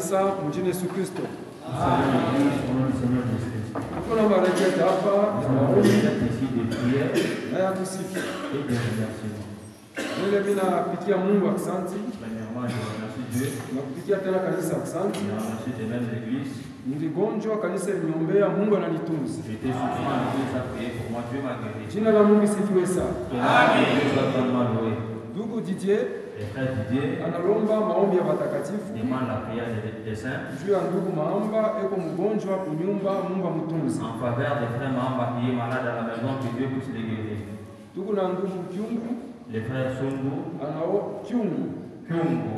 kanisa mjini Yesu Kristo. Kuna marejeo hapa ya maombi na ya kusifu. Mimi napitia Mungu asante. Na kupitia tena kanisa asante. Niligonjwa, kanisa liniombea, Mungu ananitunza. Jina la Mungu sifiwe sana. Amen. Ndugu Didier analomba maombi ya watakatifu. Juu ya ndugu Maamba eko mgonjwa kunyumba, Mungu amtunze. En faveur des frères Maamba qui est malade à la maison, que Dieu puisse les guérir. Ndugu na ndugu Kyungu, Les frères Sungu, Kyungu Kyungu,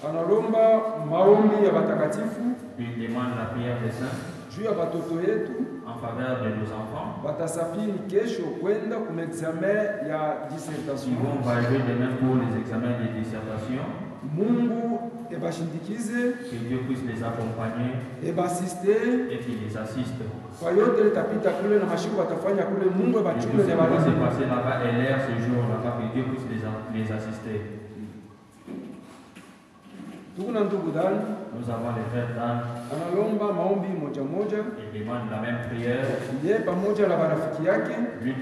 analomba maombi ya watakatifu. ils demandent la prière des saints. Juu ya watoto yetu en faveur de nos enfants. Watasafiri kesho kwenda kwa examen ya dissertation. Ils vont voyager demain pour les examens de dissertation. Mungu ebashindikize, que Dieu puisse les accompagner ebasister et qu'il les assiste. Kwa yote litapita kule na mashiku watafanya kule, Mungu ebachunge ne va se passer là-bas et l'air ce jour là-bas, que Dieu puisse les assister. Nous avons les frères Dan. Analomba maombi moja moja. Il demande la même prière. Yeye pamoja na marafiki yake. Lui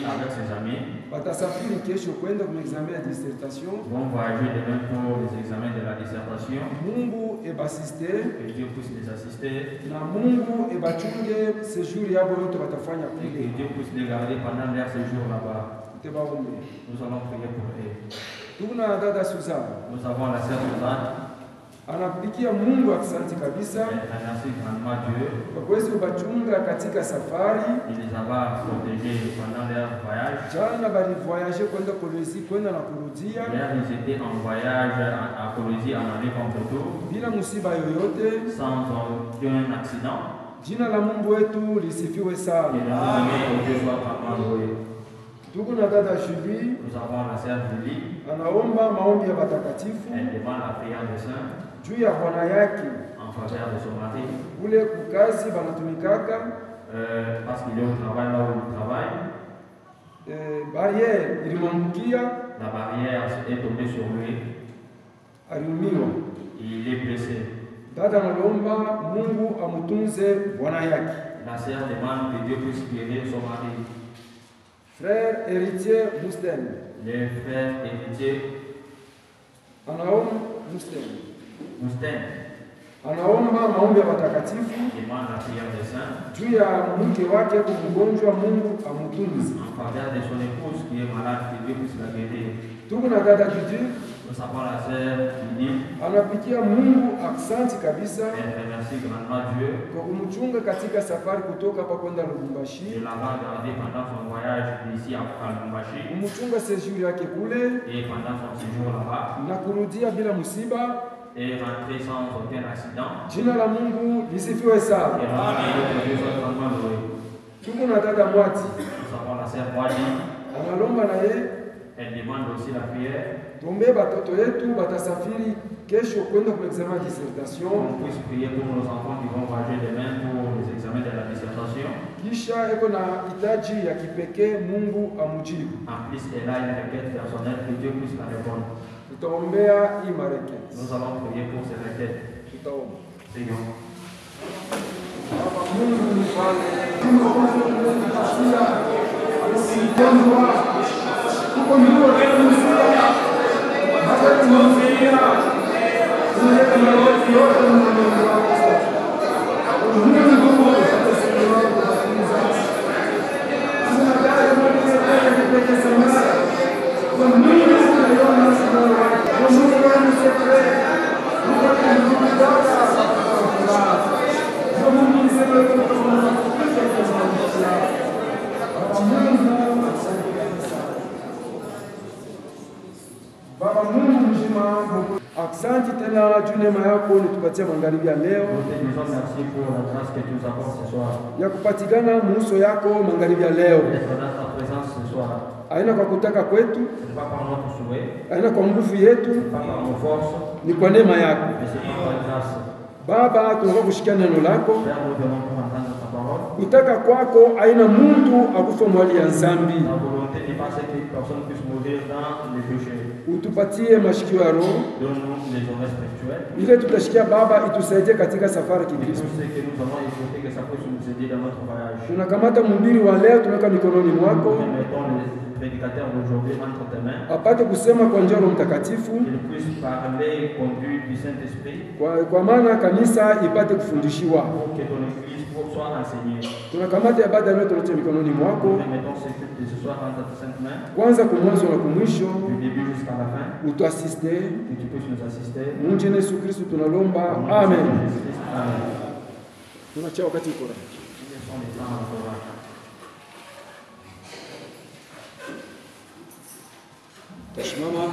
avec ses amis. Watasafiri kesho kwenda kwa examen ya dissertation. Vont voyager demain pour les examens de la dissertation. Mungu ebasister. Que Dieu puisse les assister. Na Mungu ebachunge séjour yabo yote watafanya kule. Que Dieu puisse les garder pendant leur séjour là-bas. Nous allons prier pour eux. Tuna dada Suzanne. Nous avons la sœur Suzanne. Anapikia Mungu asante kabisa. Merci grandement Dieu. Kwa kuweza kubachunga katika safari. Il les a protégés pendant leur voyage. Jana bali voyage kwenda Kolwezi kwenda na kurudia. Hier ils étaient en voyage à Kolwezi en aller comme retour. Bila musiba yoyote. Sans aucun accident. Jina la Mungu wetu lisifiwe sana. Tuko na dada Julie. Nous avons la sœur Julie. Anaomba maombi ya watakatifu. Elle demande la prière des saints. Juu ya bwana yake. En faveur de son mari. Ule kukazi banatumikaka. Parce qu'il est au travail là où il travaille. Barrière ilimwangukia. La barrière est tombée sur lui. Aliumiwa. Il est blessé. Dada analomba Mungu amutunze bwana yake. La sœur demande que Dieu puisse guérir son mari. Frère héritier Musten. Les frères héritiers. Anaomba Musten. Anaomba maombi ya watakatifu. Demande la prière des saints. Juu ya mke wake kumgonjwa, Mungu amutunze. En faveur de son épouse qui est malade, que Dieu puisse la guérir. Tuko na dada Didi. Nous avons la sœur Didi. Anapikia Mungu asante kabisa. Elle remercie grandement Dieu. Kwa kumchunga katika safari kutoka hapa kwenda Lubumbashi. Il l'a gardé pendant son voyage d'ici à Lubumbashi. Kumchunga séjour yake kule. Et pendant son séjour là-bas. Na kurudia bila musiba. Et rentrer sans aucun accident. Jina la Mungu lisifiwe sana. Tuko na dada Mwati. Nous avons la sœur Mwati. Analomba na yeye. Elle demande aussi la prière. Tombe batoto yetu batasafiri kesho kwenda kwa examen de dissertation. On puisse prier pour nos enfants qui vont voyager demain pour les examens de la dissertation. Kisha eko na hitaji ya kipekee, Mungu amujibu. En plus, elle a une requête personnelle, que Dieu puisse la répondre. Tutaombea hii marequête. Nous allons prier pour ces requêtes. Tutaomba. Prions. Baba Mungu mfalme, tunakupatia usigonjwa uko ndio tunasikia hata tunasikia tunaleta marozi yote Mungu wako sasa. Mungu Baba Mungu mzima, asante tena juu neema yako unitupatia magharibi ya leo. Ya kupatikana muuso yako magharibi ya leo. Haina kwa kutaka kwetu, haina kwa nguvu yetu, ni kwa neema yako. Baba, tunaomba kushikia neno lako. Kutaka kwako haina mtu akufa mwali ya zambi. introduire dans les péchés. Utupatie mashikio ya roho. Donne-nous les oreilles spirituelles. Ile tutashikia Baba itusaidie katika safari ya Kikristo. Tout ce que nous avons écouté, que ça puisse nous aider dans notre voyage. Tunakamata mhubiri wa leo, tunaweka mikononi mwako. Nous mettons les prédicateurs d'aujourd'hui entre tes mains. Apate kusema kwa njia ya Roho Mtakatifu. Qu'il puisse parler conduit du Saint-Esprit. Kwa maana kanisa ipate kufundishiwa. Pour que ton église soit enseignée. Tunakamata ibada leo, tunaacha mikononi mwako. Nous mettons ce culte de ce soir entre tes saintes mains. Kwanza kumwanzo na kumwisho. Du début jusqu'à la fin. Utuasiste. Que tu puisses nous assister. Mungu Yesu Kristo tunalomba. Amen. Amen. Tunaacha wakati uko. Tashimama.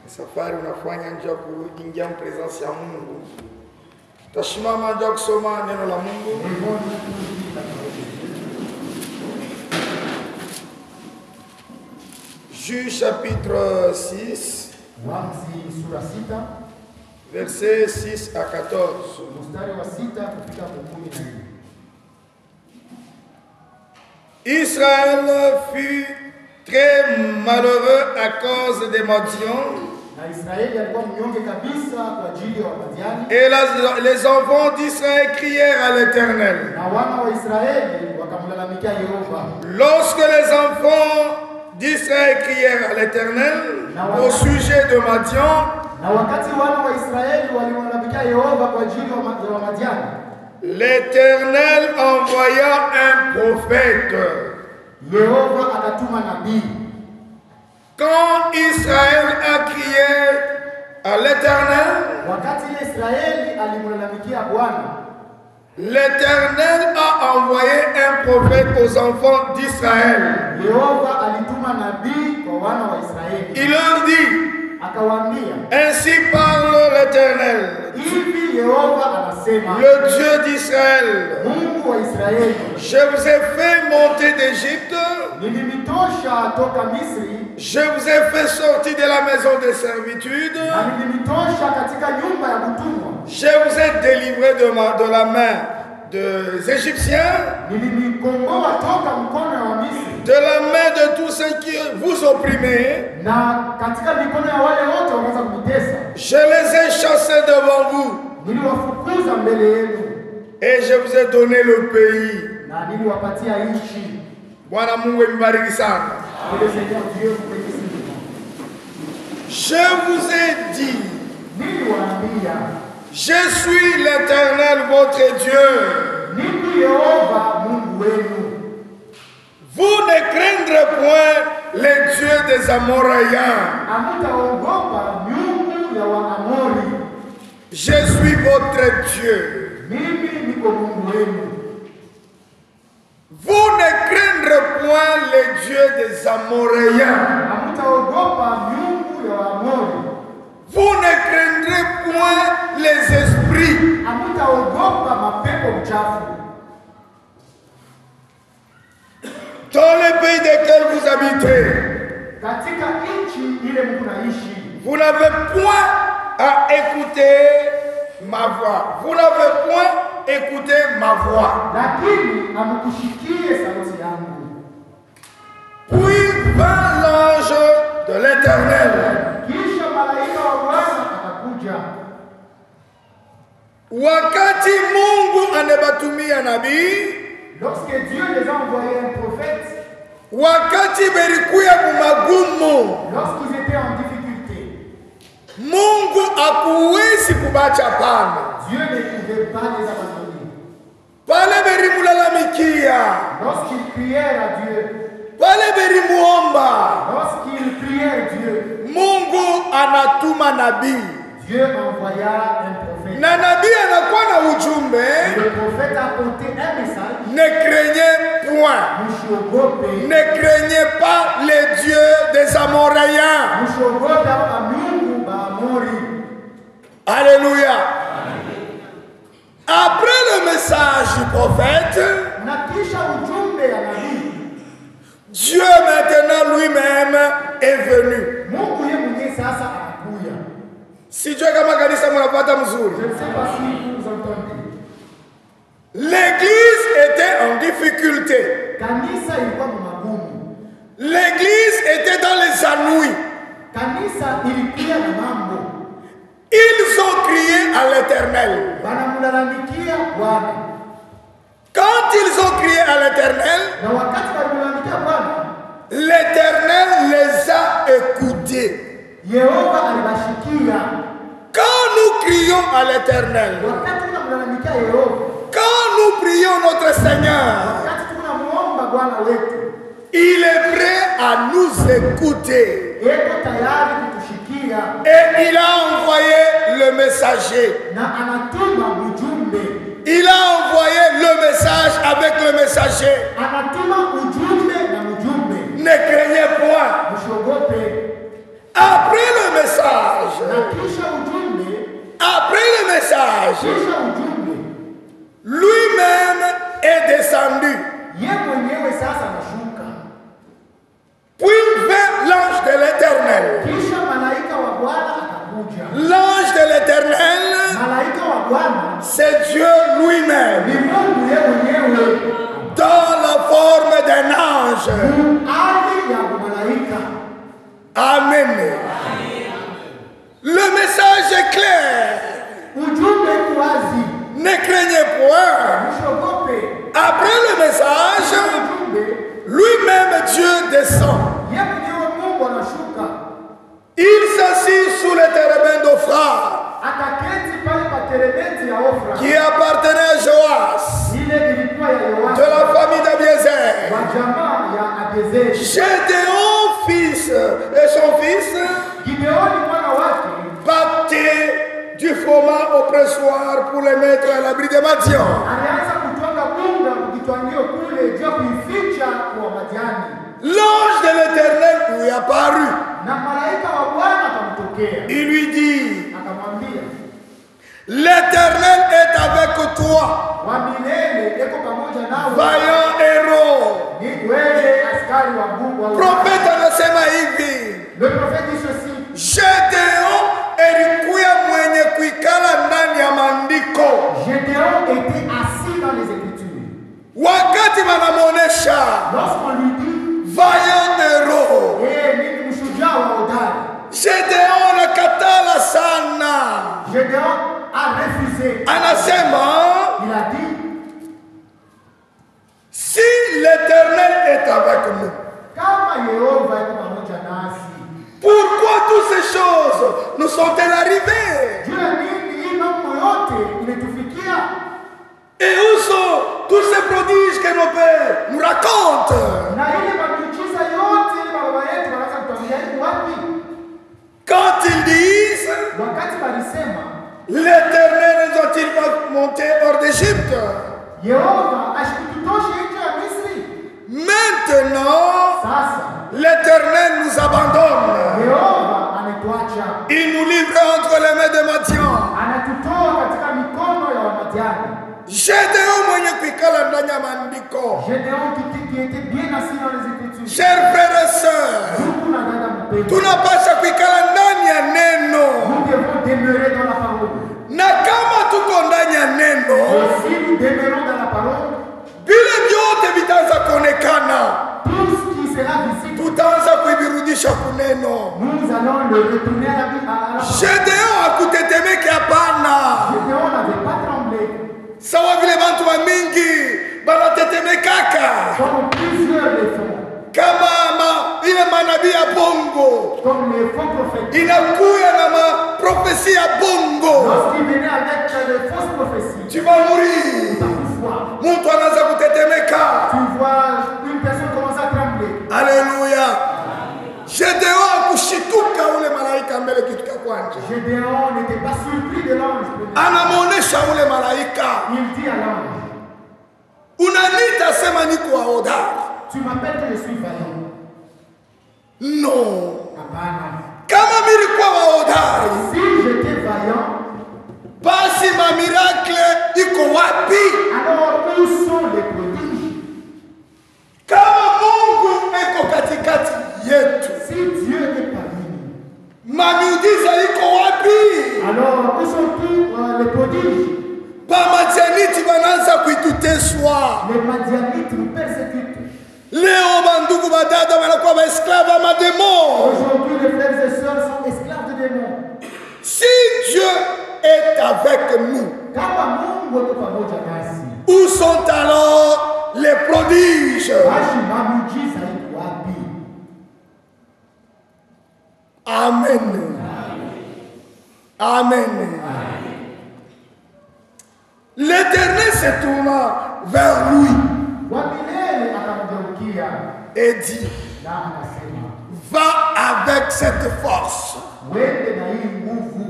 Safari unafanya nje ya kuingia presence ya Mungu. Tashimama nje kusoma neno la Mungu. Juge chapitre 6. Versets 6 à 14. Israël fut très malheureux à cause des Madians. Et les enfants d'Israël crièrent à l'Éternel. Lorsque les enfants d'Israël crièrent à l'Éternel au sujet de Madian, l'Éternel envoya un prophète Quand Israël a crié à l'Éternel, l'Éternel a envoyé un prophète aux enfants d'Israël. Il leur dit, ainsi parle l'Éternel, le Dieu d'Israël. Je vous ai fait monter d'Égypte. Je vous ai fait sortir de la maison de servitude. Je vous ai délivré de la main des Égyptiens, de la main de tous ceux qui vous opprimaient. Je les ai chassés devant vous. Et je vous ai donné le pays. Bwana Mungu ibariki sana. Je vous ai dit, je suis l'Éternel votre Dieu. Vous ne craindrez point les dieux des Amoréens. Je suis votre Dieu. Vous ne craindrez point les dieux des Amoréens. Vous ne craindrez point les esprits. Dans le pays desquels vous habitez, vous n'avez point à écouter ma voix. Vous n'avez point écouté ma voix. Puis vint l'ange de l'Éternel. Wakati Mungu anebatumia nabii, lorsque Dieu les a envoyés un prophète, wakati berikuya mumagumu, lorsqu'ils étaient en difficulté, Mungu akuwezi kubacha pana. Dieu ne pouvait pas les abandonner. Pale berimulalamikia, lorsqu'ils prièrent à Dieu, pale berimuomba, lorsqu'ils prièrent Dieu, Mungu anatuma nabii. Dieu envoya un prophète. Na nabii anakuwa na ujumbe. Le prophète a porté un message. Ne craignez point. Ne craignez pas les dieux des Amoréens. Alléluia. Après le message du prophète, Dieu maintenant lui-même est venu. Si Dieu kama kanisa mnapata mzuri. Je ne sais pas si vous entendez. L'église était en difficulté. Kanisa ilikuwa magumu. L'église était dans les ennuis. Kanisa ilikuwa na mambo. Ils ont crié à l'Éternel. Banamlalamikia Bwana. Quand ils ont crié à l'Éternel, na wakati banamlalamikia Bwana, l'Éternel les a écoutés. Yehova alibashikia. Quand nous crions à l'Éternel, wakati tunamlalamikia Yehova, quand nous prions notre Seigneur, wakati tunamuomba Bwana wetu, il est prêt à nous écouter. Yeko tayari kutushikia. Et il a envoyé le messager. Na anatuma ujumbe. Il a envoyé le message avec le messager. Anatuma ujumbe na ujumbe. Ne craignez point. Mshogope. Après le message, lui-même est descendu. Puis vint l'ange de l'Éternel. L'ange de l'Éternel, c'est Dieu lui-même, dans la forme d'un ange. Amen. Le message est clair. Ne craignez point. Après le message, lui-même Dieu descend. Il s'assit sous les térébinths d'Ophra, qui appartenait à Joas, de la famille d'Abiezer. Gédéon, fils et son fils Gideoni mwana wake battaient du froment au pressoir pour les mettre à l'abri des Madian. alianza kutwanga bunga kukitwangio kule juu ya kuificha kwa Madiani. L'ange de l'Éternel lui apparut. Na malaika wa Bwana akamtokea. Il lui dit, Akamwambia, l'Éternel est avec toi, wa milele eko pamoja nawe. vaillant héros. Ni wewe askari wa Mungu wa Prophète anasema hivi, Le prophète dit ceci. Gedeon alikuwa mwenye kuikala ndani ya maandiko. Gédéon était assis dans les Écritures. Wakati wanamuonesha Lorsqu'on lui dit, vaillant héros, mimi mshujaa wa hodari. Gedeon anakatala sana. Gédéon a refusé. Anasema, Il a dit, si l'Éternel est avec nous, kama Yehova iko pamoja nasi. pourquoi toutes ces choses nous sont-elles arrivées? Juu ya nini hii mambo yote imetufikia? Et où sont tous ces prodiges que nos pères nous racontent? Na ile miujiza yote ile baba yetu wanaanza kutuambia iko wapi? Quand ils disent, Wakati walisema l'Éternel nous a-t-il pas monté hors d'Égypte? Yehova ashikutoshe nje ya Misri. Maintenant, Sasa l'Éternel nous abandonne. Yehova ametuacha. Il nous livre entre les mains de Madian. Anatutoa katika mikono ya Wamadiani. Gedeon mwenye kuikala ndani ya maandiko. Gédéon qui était bien assis dans les Écritures. Chers frères et sœurs, Ndugu na dada mpendwa, tunapaswa kuikala ndani ya neno. nous devons demeurer dans la parole. Na kama tuko ndani ya neno, Et si nous demeurons dans la parole, vile vyote vitaanza kuonekana. tout ce qui sera visible, Tutaanza kuibirudisha kuneno. nous allons le retourner à la parole. Gedeon hakutetemeke, hapana. Gédéon n'avait pas tremblé. Sawa vile bantu wa mingi banatetemekaka Comme plusieurs le font. kama ile manabii ya bongo Comme les faux prophètes. inakuya na maprofesi ya bongo, Lorsqu'ils venaient avec les fausses prophéties, tu vas mourir. parfois, Mtu anaanza kutetemeka. tu vois une personne commencer à trembler. Haleluya. Gedeon akushituka ule malaika mbele kitu cha kwanza, Gédéon n'était pas surpris de l'ange. anamuonesha ule malaika, Il dit à l'ange, unanita sema niko hodari? tu m'appelles que je suis vaillant. No, Hapana. kama nilikuwa hodari, Si j'étais vaillant, basi mamiracle iko wapi? alors où sont les prodiges? Kama Mungu eko katikati yetu, Si Dieu est parmi nous, mamiujiza iko wapi? alors où sont tous les prodiges? Bamatianiti banaanza kuituteswa Les Madianites nous persécutent. leo, bandugu badada wanakuwa baesklave ya mademo. Aujourd'hui, les frères et sœurs sont esclaves de démons. Si Dieu est avec nous, Kama Mungu yuko pamoja nasi, où sont alors les prodiges? basi miujiza iko wapi? Amen. Amen. L'Éternel se tourna vers lui Wa milele akamgeukia et dit, na akasema, va avec cette force, wende na hii nguvu,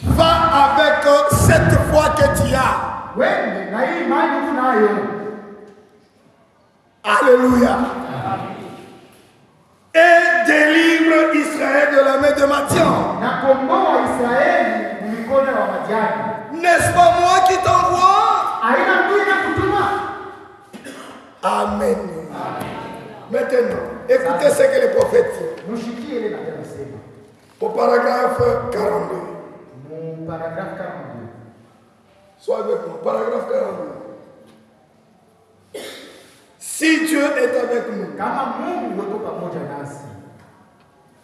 va avec cette foi que tu as. wende na hii imani unayo. Alléluia. Et délivre Israël de la main de Madian. Na komboa Israeli mikono ya Wamadiani. N'est-ce pas moi qui t'envoie? Haina mimi nakutuma. Amen. Maintenant, écoutez ce que le prophète dit Mushikie ile nabii anasema. au paragraphe 42. Mu paragraphe 42. Sois avec moi, paragraphe 42. Si Dieu est avec nous, Kama Mungu yuko pamoja nasi.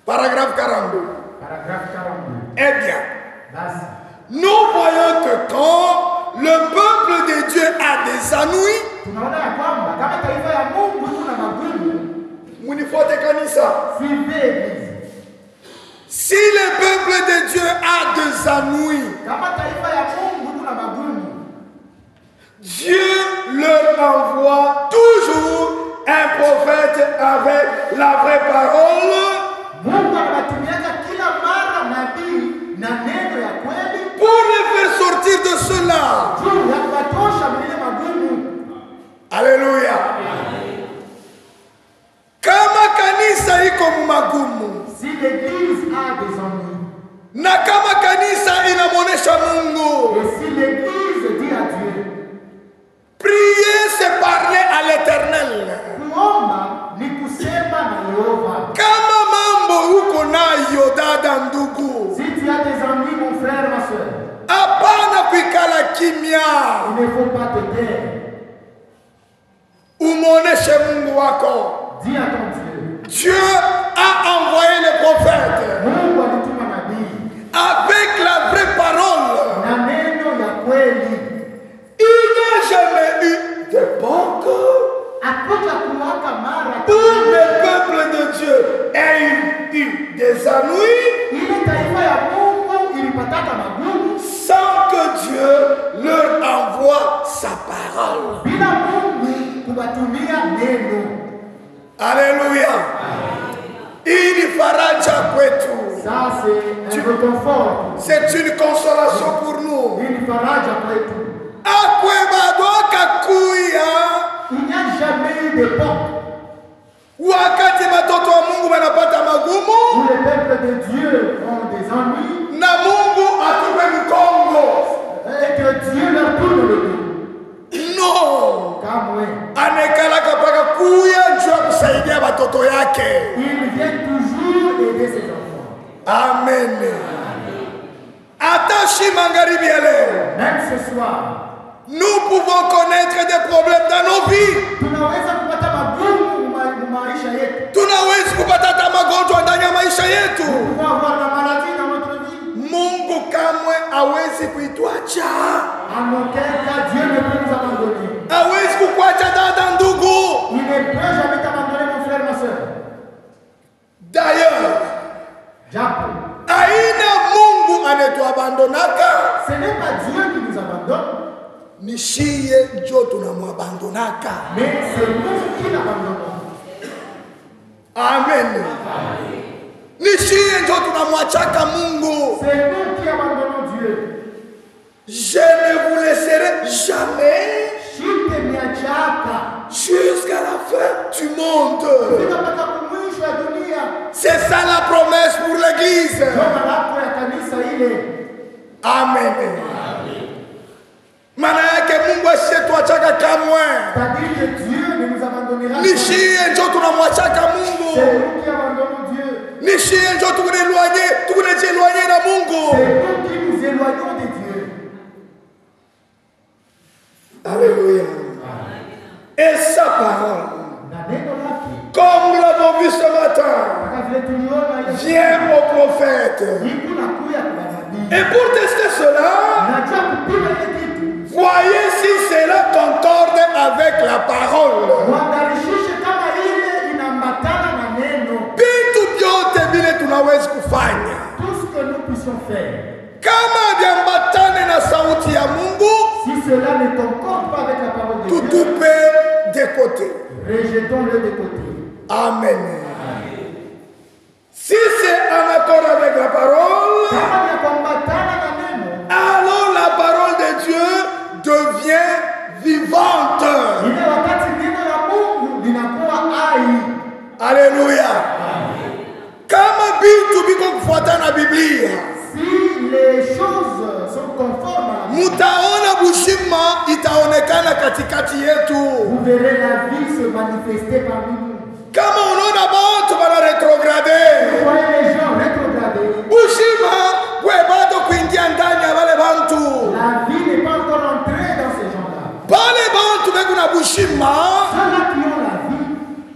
paragraphe 42. Paragraphe 42. Eh bien, Basi nous voyons que quand le peuple de Dieu a des ennuis, tunaona ya kwamba kama taifa ya Mungu kuna magumu, munifuate kanisa. suivez l'église. Si le peuple de Dieu a des ennuis, Kama taifa ya Mungu kuna magumu, Dieu leur envoie toujours un prophète avec la vraie parole Mungu anatumiaka kila mara nabii na neno ya kweli pour les faire sortir de cela. juu ya kuwatosha mwenye magumu. Alléluia. Kama kanisa iko mumagumu, Si l'église a des ennuis, na kama kanisa inamonesha Mungu, et si l'église dit à Dieu, prier c'est parler à l'Éternel. kuomba ni kusema na Yehova. Kama mambo uko nayo dada ndugu, Si tu as des ennuis, mon frère, ma soeur, hapana kuikala kimya, il ne faut pas te taire. umuoneshe Mungu wako. Dis à ton Dieu, Dieu a envoyé les prophètes Mungu alituma nabii avec la vraie parole. na neno ya kweli. Il n'y a jamais eu d'époque Akuja kuwaka mara où le peuple de Dieu ait eu des ennuis ile taifa ya Mungu ilipataka magumu sans que Dieu leur envoie sa parole. bila Mungu kubatumia neno. Alléluia. Il faraja kwetu. Ça c'est un réconfort, C'est une consolation pour nous. une faraja kwetu. Akwe bado kakuya Il n'y a jamais eu d'époque wakati watoto wa Mungu wanapata magumu où les peuples de Dieu ont des ennuis na Mungu atupe mkongo. et que Dieu leur tourne le dos. No. Kamwe. Anekalaka paka kuya njoo kusaidia watoto yake. Il vient toujours aider ses enfants. Amen. Atashi magharibi ya leo, Même ce soir, nous pouvons connaître des problèmes dans nos vies. tunaweza kupata magumu maisha yetu. Tunaweza kupata hata magonjwa ndani ya maisha yetu. Nous pouvons avoir la maladie dans notre vie. Mungu kamwe hawezi kuituacha. En aucun cas, Dieu ne peut nous abandonner. Hawezi kukuacha dada ndugu. Il ne peut jamais t'abandonner, mon frère, ma soeur. D'ailleurs, Japo, aina Mungu anetuabandonaka, ce n'est pas Dieu qui nous abandonne, ni shiye njo tunamwabandonaka. mais c'est nous qui l'abandonnons. Amen. Ni shiye njo tunamwachaka Mungu. C'est nous qui abandonnons Dieu. Je ne vous laisserai jamais Shitemiachaka. jusqu'à la fin du monde. Fika mpaka kumwisho ya dunia. C'est ça la promesse pour l'église. Ndio malapo ya kanisa ile. Amen. Maana yake Mungu asiyetwachaka kamwe. C'est-à-dire que Dieu ne nous abandonnera Ni shiye njo tunamwachaka Mungu. C'est nous qui abandonnons Dieu. Ni shiye njo tukunejielwanye na Mungu. C'est nous qui nous éloignons de Dieu. Alléluia. Et sa parole, Na neno lake. comme nous l'avons vu ce matin, Kama vile tuliona ile vient au prophète. siku na kuya kwa nabii. Et pour tester cela, Najua kupima ile kitu. voyez si cela concorde avec la parole. Mwangarishishe kama ile inaambatana na neno. Vitu vyote vile tunaweza kufanya Tout ce que nous puissions faire. kama viambatane na sauti ya Mungu, Si cela ne concorde pas avec la parole de Dieu, tutupe de côté. rejetons-le de côté. Amen. Si c'est en accord avec la parole, Kama ni kuambatana na neno, alors la parole de Dieu devient vivante. ile wakati neno la Mungu linakuwa hai. Alléluia. Kama vitu viko kufuatana na Biblia, Si les choses sont conformes à la Bible, mutaona bushima itaonekana katikati yetu. vous verrez la vie se manifester parmi nous. Kama unaona watu wana retrograde, Vous voyez les gens rétrogradés. bushima kwe bado kuingia ndani ya wale bantu. La vie n'est pas encore entrée dans ces gens-là. Pale bantu beku na bushima, Ceux-là qui ont la vie,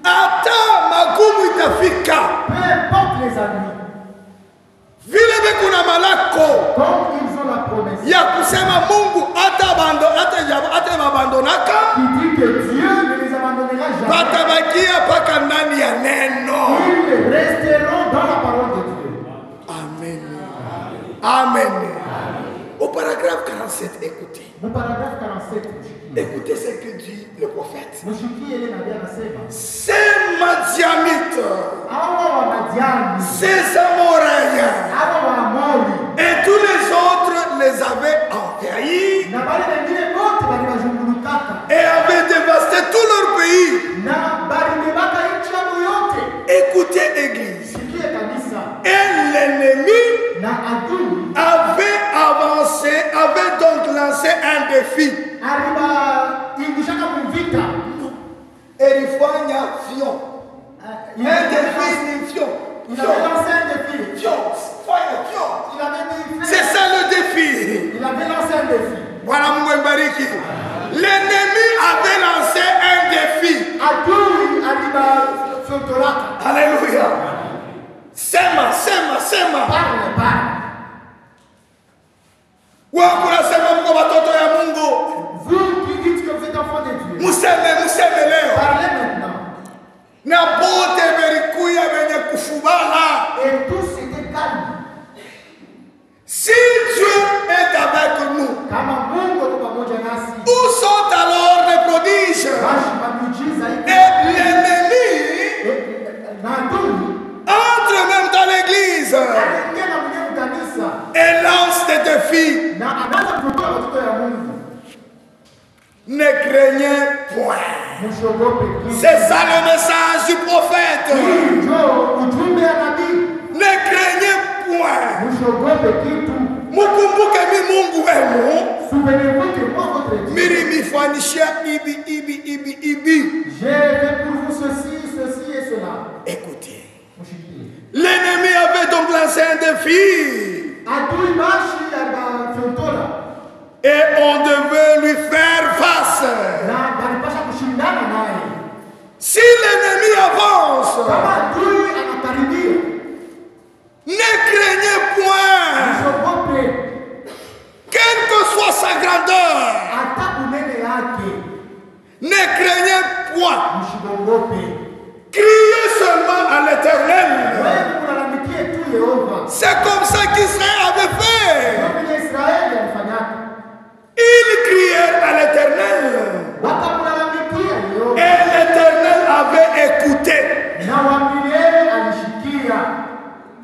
hata magumu itafika. peu importe les amis, Vile beku na malako comme ils ont la promesse ya kusema Mungu hata mabandonaka, qui dit que Dieu ne les abandonnera jamais. batabakia paka ndani ya neno. Ils resteront dans la parole de Dieu. Amen. Amen. Au paragraphe 47, écoutez. Mon paragraphe 47. Écoutez ce que dit le prophète. Mshikie ile nabii anasema, Ces Madianites, ces Amoréens et tous les autres les avaient envahis et avaient dévasté tout leur pays. Écoutez, Église. Et l'ennemi avait avancé, avait donc lancé un défi. Erifanya Fion. Un défi, Fion. Il avait lancé un défi. Fion. Il avait dit. C'est ça le défi. Il avait lancé un défi. Voilà mon Mbariki. L'ennemi avait lancé un défi. Alléluia. Sema. Parle. Wakunasema mko watoto ya Mungu. Vous qui dites que vous êtes enfant de Dieu. Museme leo. Parlez maintenant. Na bote berikuya benye kufubala. Et tous étaient calmes. Si Dieu est avec nous, où sont alors les prodiges? Et l'ennemi entre même dans l'église et lance des défis. Ne craignez point. C'est ça le message du prophète. Ne craignez point. Mukumbuke mi Mungu wenu. Miri mifanishia ibi. J'ai fait pour vous ceci et cela. Écoutez. L'ennemi avait donc lancé un défi. Et on devait lui faire face. Si l'ennemi avance, ne craignez point. Quelle que soit sa grandeur, ne craignez point. Criez seulement à l'Éternel. C'est comme ça qu'Israël avait fait. Ils crièrent à l'Éternel. Et l'Éternel avait écouté.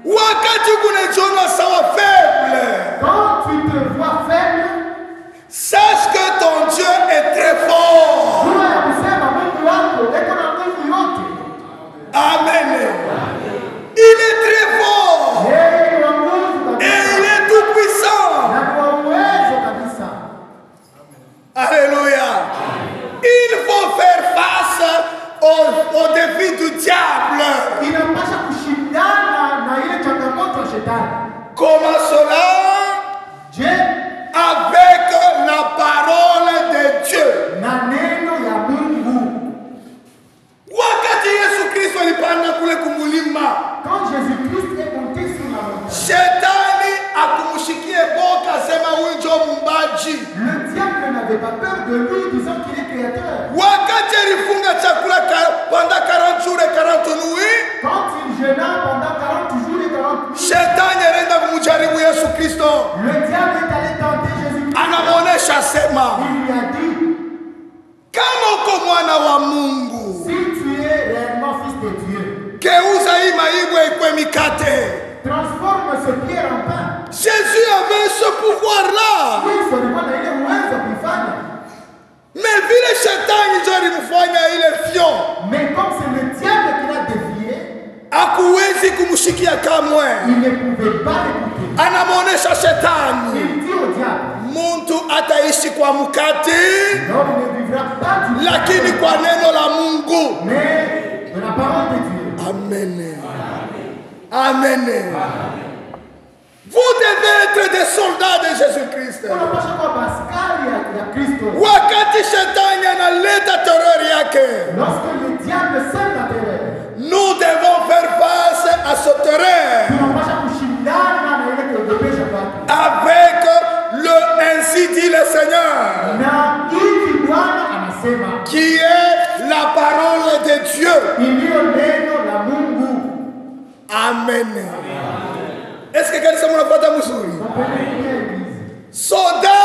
Wakati kunajiona sawa faible. Quand tu te vois faible, sache que ton Dieu est très fort. Amen. Il est très fort. Et il est tout puissant. Alléluia. Il faut faire face au défi du diable. Comment cela? Avec la parole de Dieu. Wakati Yesu Kristo alipanda kule kumulima, quand Jésus-Christ est monté sur la montagne, Shetani akumshikie boka sema huyu ndio mumbaji. Le diable n'avait pas peur de lui disant qu'il est créateur. Wakati alifunga chakula pendant 40 jours et 40 nuits, quand il jeûna pendant 40 jours et 40 nuits, Shetani alienda kumjaribu Yesu Kristo. Le diable est allé tenter Jésus-Christ. Anamuonesha sema, il lui a dit, kama uko mwana wa Mungu, si tu es réellement fils de Dieu, geuza hii maibwe ikwe mikate. Transforme ce pierre en pain. Jésus avait ce pouvoir-là. Mais vile Shetani ndio alimfanya ile fion. Mais comme c'est le diable qui l'a dévié, hakuwezi kumshikia kamwe. Il ne pouvait pas l'écouter. Anamuonesha Shetani, il dit au diable, muntu ataishi kwa mkate, l'homme ne vivra pas du lakini kwa neno la Mungu. Mais de la parole de Dieu. Amen. Amen. Vous devez être des soldats de Jésus-Christ. Wakati Shetani analeta terreur yake, lorsque le diable sème la terreur, nous devons faire face à ce terreur avec le ainsi dit le Seigneur, qui est la parole de Dieu. Amen. Est-ce que quelqu'un m'a pas mzuri? Soda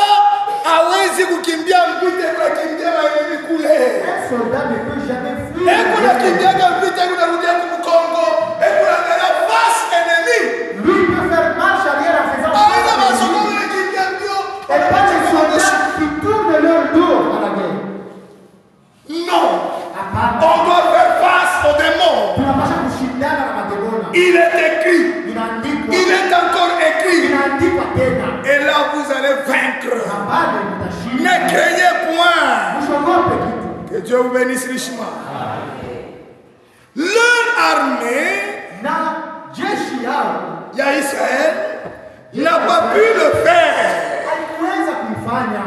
hawezi kukimbia vita kunakimbia maeneo kule. Un soldat ne peut jamais fuir. Kunakimbia vita kunarudia Kongo. Kunaangalia face ennemi. Lui peut faire marche arrière en faisant Aina masomo kunakimbia ndio. Et pas des soldats qui tournent leur dos à la guerre. Non. On doit faire face aux démons. Tunapaswa kushindana na mademoni. Il est écrit. Inaandikwa. Il est encore écrit. Inaandikwa tena. Et là vous allez vaincre. Habari mtashinda. Ne craignez point. Msiogope kitu. Que Dieu vous bénisse richement. Leur armée, Na jeshi yao ya Israël, n'a pas pu le faire. haikuweza kuifanya.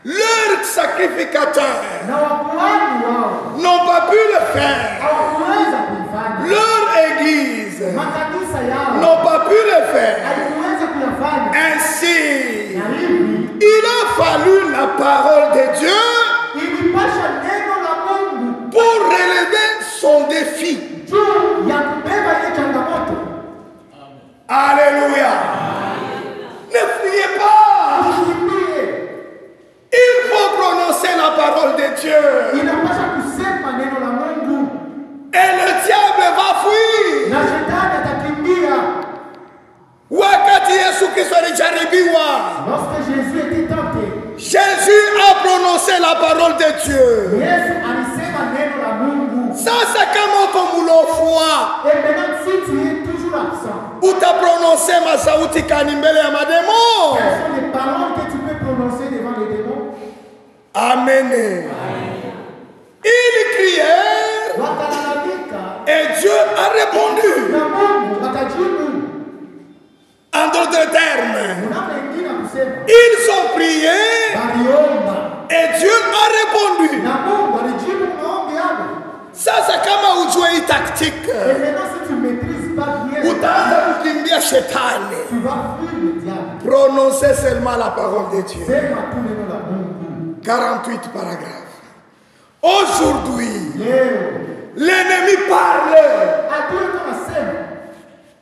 Leurs sacrificateurs Na wakuhani wao n'ont pas pu le faire. hawakuweza kuifanya. Leur église Makanisa yao n'ont pas pu le faire. haikuweza kuyafanya. Ainsi, Na hivi il a fallu la parole de Dieu ilipasha neno la Mungu pour relever son défi. juu ya kubeba ile changamoto. Alléluia. Ne fuyez pas. Usikimbie. Il faut prononcer la parole de Dieu. Inapasha kusema neno la Mungu Et le diable va fuir. na shetani atakimbia. Wakati Yesu Kristo alijaribiwa, Lorsque Jésus était tenté, Jésus a prononcé la parole de Dieu. Yesu alisema neno la Mungu. Sasa kama uko mulofua, Et maintenant si tu es toujours absent, utaprononce masauti kani mbele ya mademo? quelles sont les paroles que tu peux prononcer devant les démons? Amen. Ils crièrent Wakalalamika et Dieu a répondu. na Mungu akajibu. En d'autres termes, Namna ingine kusema ils ont prié waliomba et Dieu a répondu. na Mungu alijibu maombi yao. Sasa kama ujue hii tactique, Et maintenant si tu maîtrises pas bien, utaanza kukimbia shetani. tu vas fuir le diable. Prononcez seulement la parole de Dieu. Sema tu neno la Mungu. 48 paragraphes. Aujourd'hui, Leo l'ennemi parle. adui tunasema,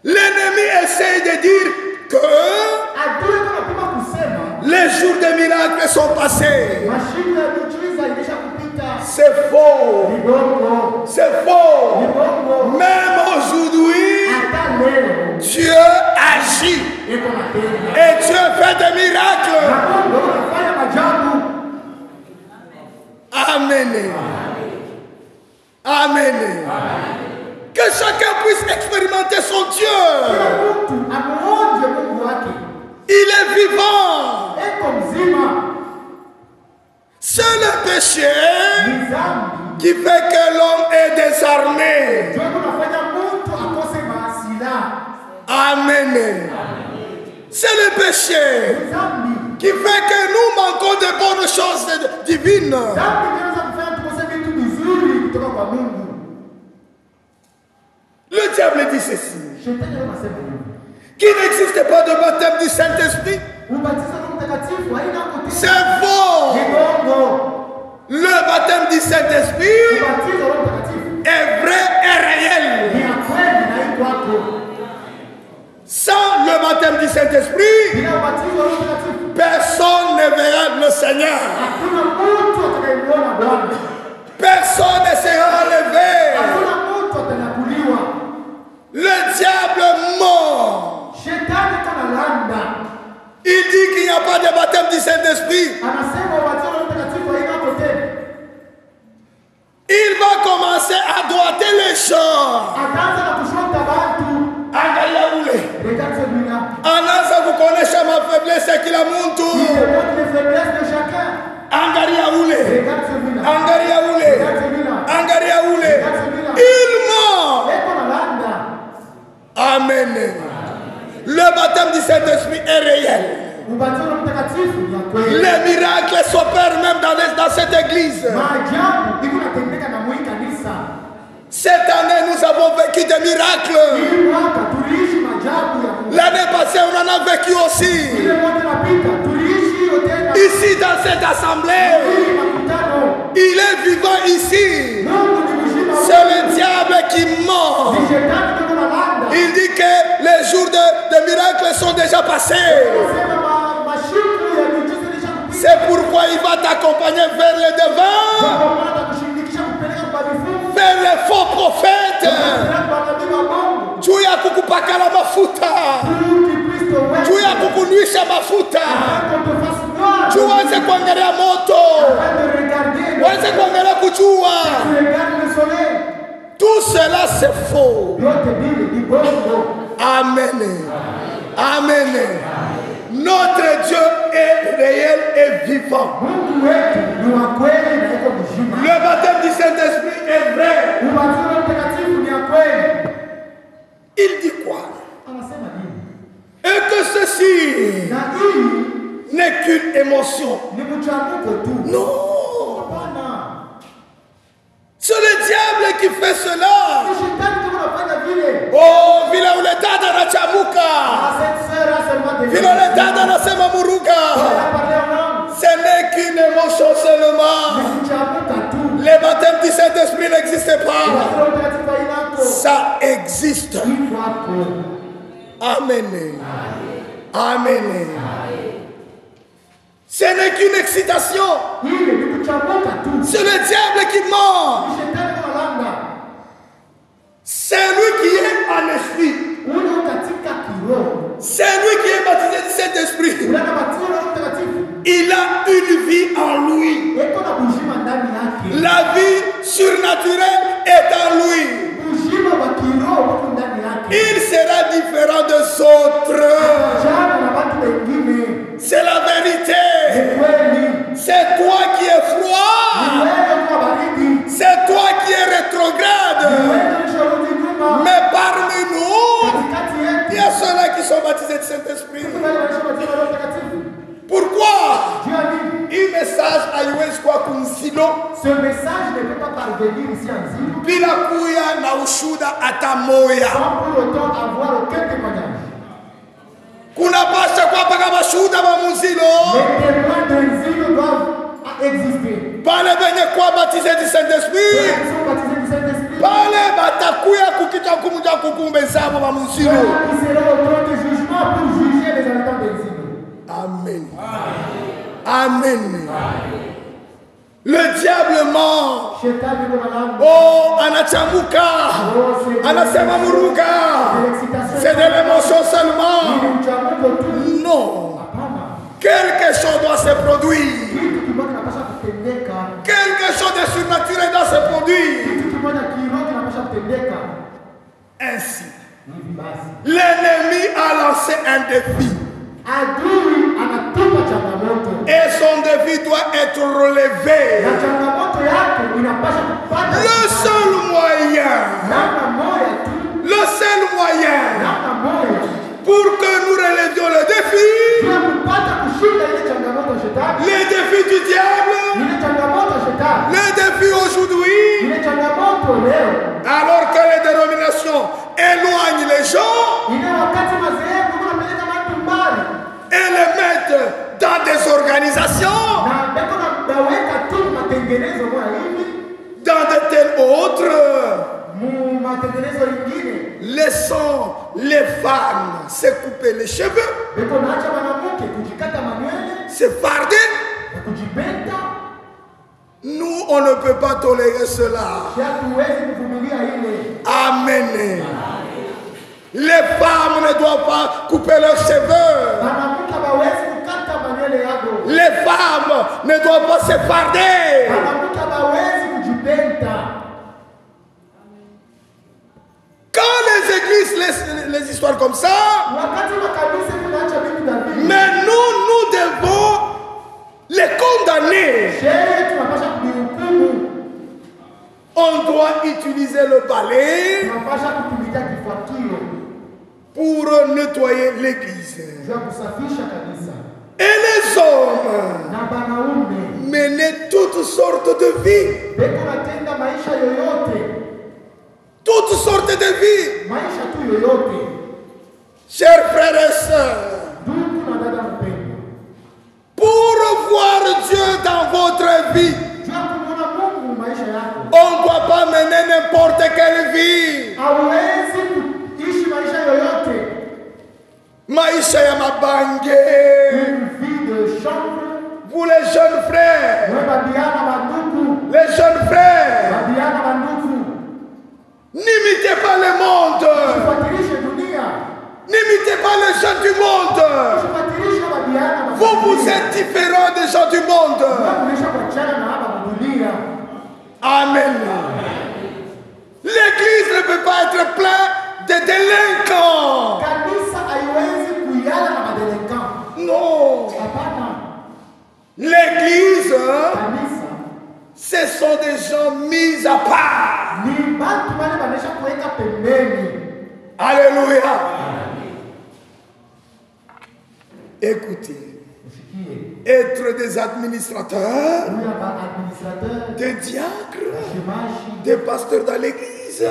L'ennemi essaye de dire que adui tunapima kusema les jours des miracles sont passés. mashine ya miujiza ilisha kupita. C'est faux. Ni bongo. C'est faux. Ni bongo. Même aujourd'hui, Hata leo Dieu agit. iko na tena. Et Dieu fait des miracles. Na Mungu anafanya maajabu. Amen. Amen. Que chacun puisse expérimenter son Dieu. Kila mtu amuonje Mungu wake. Il est vivant. Eko mzima. C'est le péché Ni dhambi. qui fait que l'homme est désarmé. Ndio kunafanya mtu akose maasila. Amen. C'est le péché Ni dhambi. qui fait que nous manquons de bonnes choses divines. Dhambi inaweza kufanya tukose vitu vizuri kutoka kwa Mungu. Le diable dit ceci, Shetani anasema hivi. qu'il n'existe pas de baptême du Saint-Esprit. Ubatizo wa Mtakatifu haina kutii. C'est faux. Ni bongo. Le baptême du Saint-Esprit Ubatizo wa Mtakatifu est vrai et réel. ni ya kweli na iko kwako. Sans le baptême du Saint-Esprit, Bila ubatizo wa Mtakatifu personne ne verra le Seigneur. hakuna mtu atakayemwona Bwana. Personne ne sera enlevé. Hakuna mtu atanyakuliwa. Le diable mort. Shetani kana landa. Il dit qu'il n'y a pas de baptême du Saint-Esprit. Anasema ubatizo wa Mtakatifu haina tena. Il va commencer à doiter les gens. Ataanza na kushota watu. Angalia ule. Regarde celui-là. Anaanza kukuonesha mafaiblesse ya kila Il mtu. démontre les faiblesses de chacun. Angalia ule. Regarde celui-là. Angalia ule. Regarde celui-là. Angalia ule. Regarde celui-là. Il ment. Eko na landa. Amen. Le baptême du Saint-Esprit est réel. Ubatizo wa Mtakatifu ni ya kweli. Les miracles s'opèrent même dans cette église. Maajabu iko natendeka na mwi kanisa. Cette année, nous avons vécu des miracles. Hii mwaka tuliishi maajabu ya Mungu. L'année passée, on en a vécu aussi. Ile mwaka inapita tuliishi hiyo tena. Ici, dans cette assemblée, Hii makutano. il est vivant ici. Mungu ni mzima. C'est le diable qui ment. Ni shetani ndio analanda. Il dit que les jours de miracles sont déjà passés. Anasema mashiku ya miujiza ilisha kupita. C'est pourquoi il va t'accompagner vers les devins, vers les faux prophètes. Juu ya kukupakala mafuta, juu ya kukunywisha mafuta, juu waanze kuangalia moto, waanze kuangalia kujua. Tout cela c'est faux. Amen. Amen. Notre Dieu est réel et vivant. Le baptême du Saint-Esprit est vrai. Il dit quoi? Et que ceci n'est qu'une émotion. Non. C'est le diable qui fait cela. Oh, vile uletata na chamuka. Vile uletata na sema muruga. Ce n'est qu'une émotion seulement. Les baptêmes du Saint-Esprit n'existent pas. Ça existe. Amen. Amen. Ce n'est qu'une excitation. C'est le diable qui ment. C'est lui qui est en esprit. C'est lui qui est baptisé du Saint-Esprit. Il a une vie en lui. La vie surnaturelle est en lui. Il sera différent des autres. C'est la vérité. C'est toi qui es froid. C'est toi qui es rétrograde. Mais parmi nous, il y a ceux-là qui sont baptisés du Saint-Esprit. Pourquoi? Un message a eu quoi comme silo. Ce message ne peut pas parvenir ici en Zilo. Bila kuya na ushuda atamoya. Sans pour autant avoir aucun témoignage. Kuna pasha kwa paka mashuda wa muzilo. Les témoins de Zilo doivent exister. Pale benye kwa baptisé du Saint-Esprit. Ceux qui sont baptisés du Saint-Esprit. Pale batakuya kukita kumuja kukumbe zabo wa muzilo. Ceux qui seront au trône de jugement pour juger les habitants de Zilo. Amen. Amen. Le diable ment. Oh, anachamuka. Anasema muruga. C'est de l'émotion seulement. Non. Quelque chose doit se produire. Quelque chose de surnaturel doit se produire. Ainsi, l'ennemi a lancé un défi. Et son défi doit être relevé. Le seul moyen pour que nous relevions le défi, les défis du diable, les défis aujourd'hui, alors que les dénominations éloignent les gens et les mettent dans des organisations, dans de telles autres, laissons les femmes se couper les cheveux, se farder. Nous, on ne peut pas tolérer cela. Amen. Les femmes ne doivent pas couper leurs cheveux. Les femmes ne doivent pas se farder. Quand les églises laissent les histoires comme ça, mais nous devons les condamner. On doit utiliser le balai pour nettoyer l'église. Et les hommes mener toutes sortes de vies. Toutes sortes de vies. Chers frères et sœurs, pour voir Dieu dans votre vie, on ne doit pas mener n'importe quelle vie. Maisha ya mabange. pour les jeunes frères. Les jeunes frères. N'imitez pas le monde. N'imitez pas les gens du monde. Vous êtes différents des gens du monde. Amen. L'église ne peut pas être pleine de délinquants. Non. L'église, ce sont des gens mis à part. Alléluia. Écoutez, être des administrateurs, des diacres, des pasteurs dans l'église,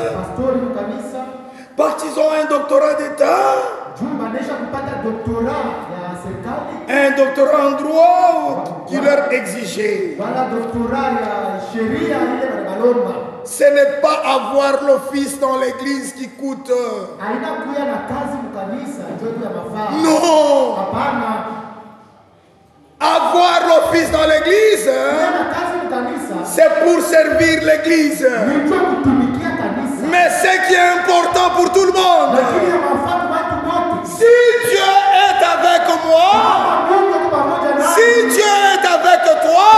parce qu'ils ont un doctorat d'État, un doctorat en droit qui leur exigeait. Ce n'est pas avoir l'office dans l'église qui coûte. Non. Avoir l'office dans l'église, c'est pour servir l'église. Mais ce qui est important pour tout le monde, si Dieu est avec moi, si Dieu est avec toi,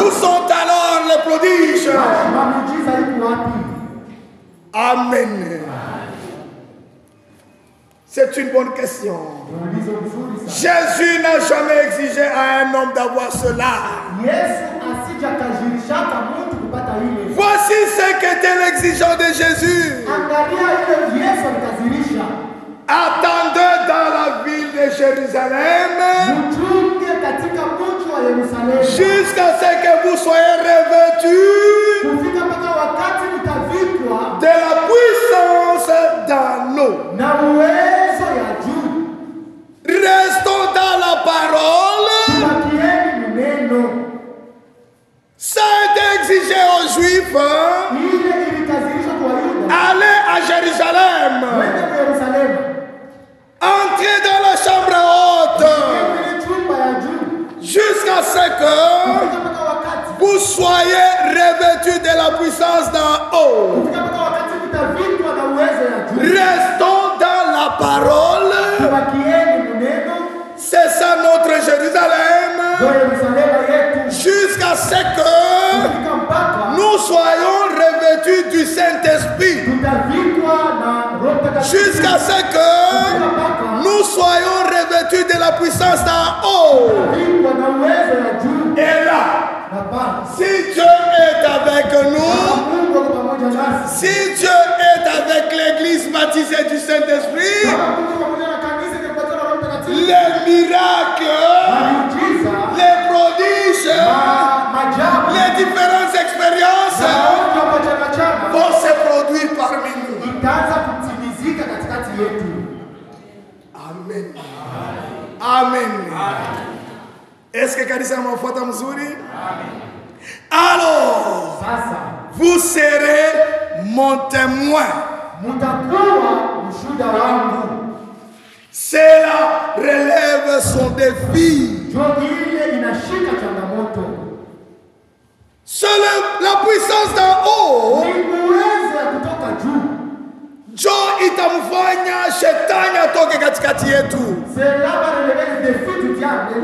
où sont alors les prodiges? Amen. C'est une bonne question. Jésus n'a jamais exigé à un homme d'avoir cela. Voici ce qu'était l'exigence de Jésus. Attendez dans la ville de Jérusalem jusqu'à ce que vous soyez revêtus de la puissance d'anneau. Restons dans la parole. Ça a été exigé aux Juifs. Allez à Jérusalem. Entrez dans la chambre haute. Jusqu'à ce que vous soyez revêtus de la puissance d'en haut. Restons dans la parole. C'est ça notre Jérusalem. Jusqu'à ce que nous soyons revêtus du Saint-Esprit. Jusqu'à ce que nous soyons revêtus de la puissance d'en haut. Et là, si Dieu est avec nous, si Dieu est avec l'église baptisée du Saint-Esprit, les miracles, les prodiges, les différentes expériences vont se produire parmi nous. Amen. Amen. Est-ce que kanisa mwafuata mzuri? Alors, vous serez mon témoin. Cela relève son défi. C'est la puissance d'en haut. Njo itamfanya shetani atoke katikati yetu.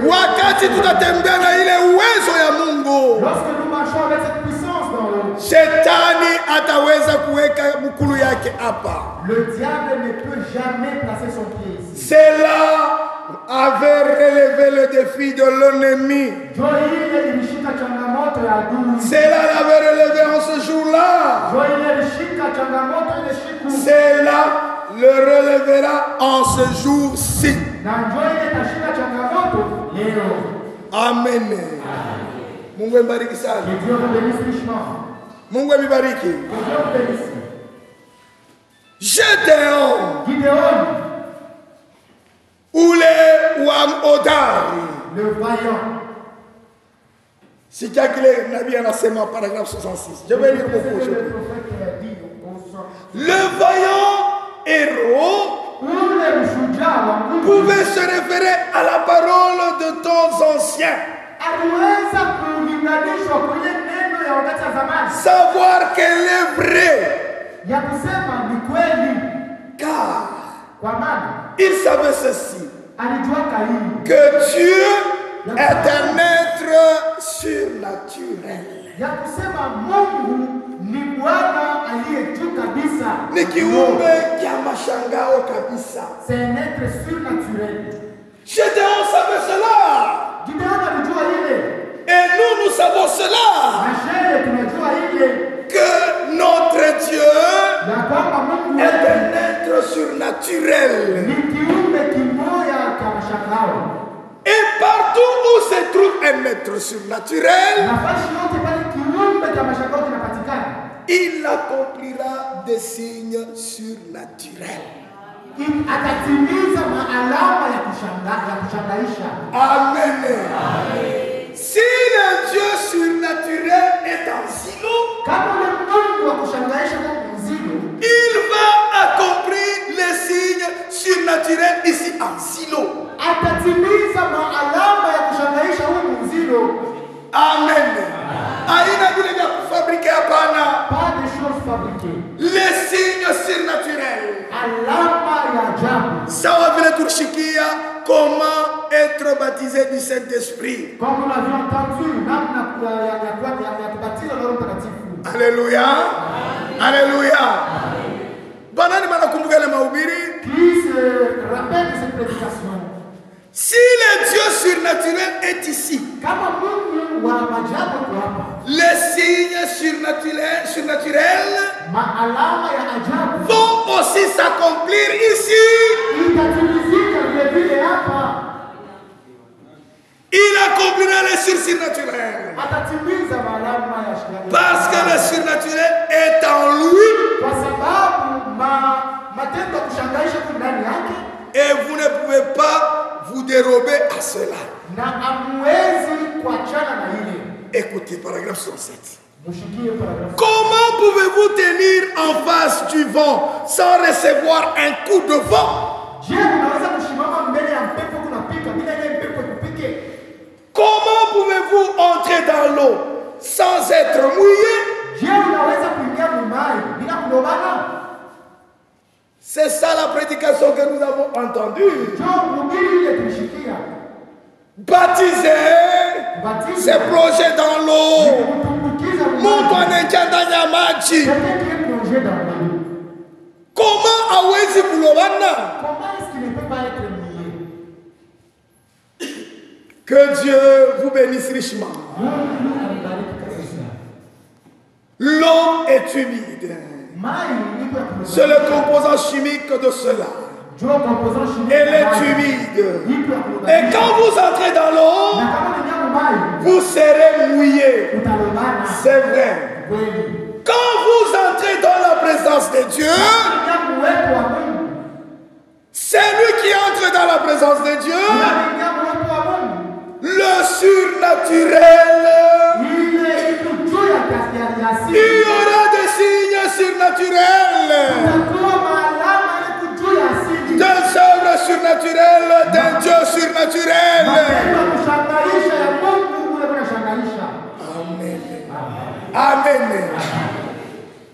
Wakati tutatembea na ile uwezo ya Mungu, shetani ataweza kuweka mkulu yake hapa. Cela avait relevé le défi de l'ennemi. Cela l'avait relevé en ce jour-là. Cela le relèvera en ce jour-ci. Amen. Mungu mbariki sana. Mungu mibariki. Gédéon. Ule wa hodari. Le vaillant. Si kile nabii anasema paragraphe 66. Je vais lire beaucoup aujourd'hui. Le vaillant héros pouvait se référer à la parole de temps anciens. Savoir qu'elle est vraie. Car il savait ceci, que Dieu est un être surnaturel. Ni kiumbe kia mashangao kabisa. C'est un être surnaturel. Gédéon savait cela. Et nous savons cela. Que notre Dieu est un être surnaturel. Et partout où se trouve un être surnaturel, il accomplira des signes surnaturels. Amen. Si le Dieu surnaturel est en silo, il va accomplir les signes surnaturels ici en silo. Amen. Pas de choses fabriquées. Les signes surnaturels. Ça va venir Turshikia. Comment être baptisé du Saint-Esprit. Comme nous l'avions entendu, Alléluia. Alléluia. Banani manakumbuka le mahubiri. Qui se rappelle de cette prédication? Si le Dieu surnaturel est ici, les signes surnaturels vont aussi s'accomplir ici. Il accomplira les signes surnaturels. Parce que le surnaturel est en lui. Et vous ne pouvez pas vous dérober à cela. Écoutez, paragraphe 67. Comment pouvez-vous tenir en face du vent sans recevoir un coup de vent? Comment pouvez-vous entrer dans l'eau sans être mouillé? C'est ça la prédication que nous avons entendue. Baptiser, c'est plonger dans l'eau. Comment awezi kulobana? Comment est-ce qu'il ne peut pas être mouillé? Que Dieu vous bénisse richement. L'eau est humide. C'est le composant chimique de cela. Elle est humide. Et quand vous entrez dans l'eau, vous serez mouillé. C'est vrai. Quand vous entrez dans la présence de Dieu, c'est lui qui entre dans la présence de Dieu. Le surnaturel. Il y aura des signes surnaturels. Des œuvres surnaturelles d'un Dieu surnaturel. Amen. Amen.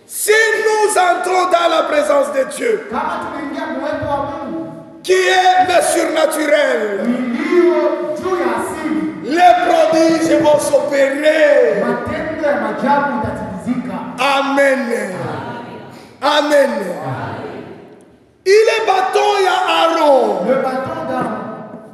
Si nous entrons dans la présence de Dieu, qui est le surnaturel, les prodiges vont s'opérer. Amen. Amen. Il est bâton ya Aaron. Le bâton d'Aaron.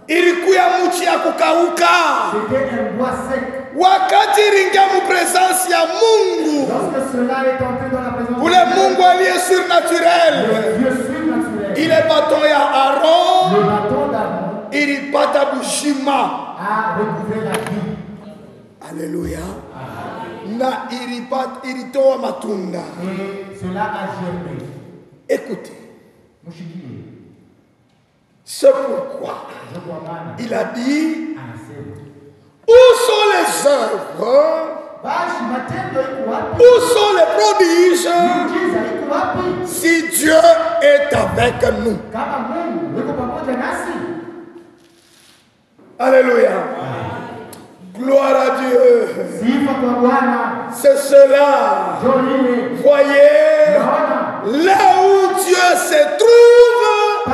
Ilikuya muchi ya kukauka. C'était un bois sec. Wakati ringia mu presence ya Mungu. Lorsque cela est entré dans la présence de Dieu. Mungu aliye surnaturel. Le Dieu surnaturel. Il est bâton ya Aaron. Le bâton d'Aaron. Ilipata bushima. A recouvré la vie. Alléluia. Na ilitoa matunda. Et cela a germé. Écoutez. C'est pourquoi il a dit, où sont les œuvres, où sont les prodiges, si Dieu est avec nous? Alléluia. Gloire à Dieu. C'est cela. Voyez, là où Dieu se trouve,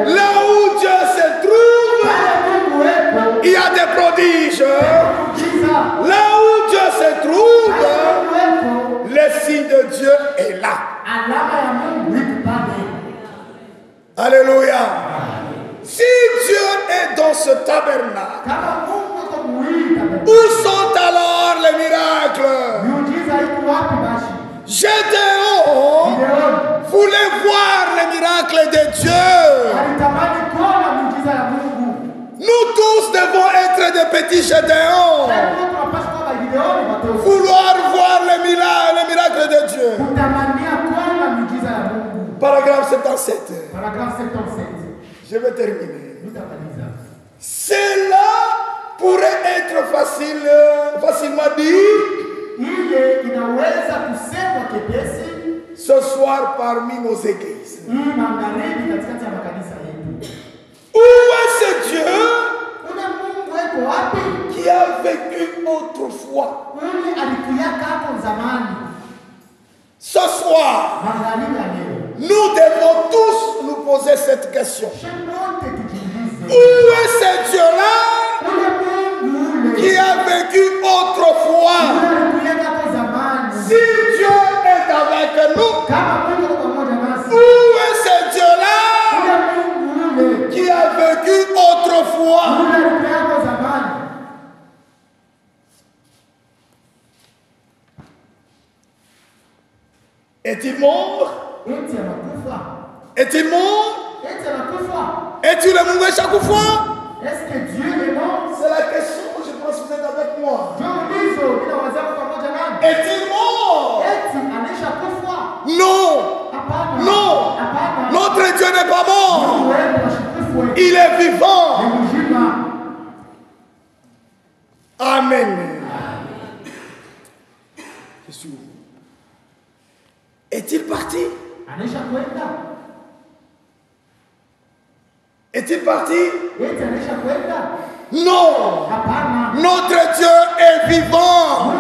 là où Dieu se trouve, il y a des prodiges. Là où Dieu se trouve, le signe de Dieu est là. Alléluia. Si Dieu est dans ce tabernacle, où sont alors les miracles? Gédéon voulait voir les miracles de Dieu. Nous tous devons être des petits Gédéons. Vouloir voir les miracles de Dieu. Paragraphe 77. Je vais terminer. Cela pourrait être facilement dit ce soir parmi nos églises. Où est ce Dieu qui a vécu autrefois? Ce soir, nous devons tous nous poser cette question. Où est ce Dieu-là qui a vécu autrefois? Si Dieu est avec nous, où est ce Dieu-là qui a vécu autrefois? Est-il mort? Est-il mort? Est-il le mort chaque fois? Est-ce que Dieu est mort? C'est la question que je pense que vous êtes avec moi. Est-il mort? Non. Non. Notre Dieu n'est pas mort. Il est vivant. Amen. Je suis où? Est-il parti? Est-il parti? Non. Notre Dieu est vivant.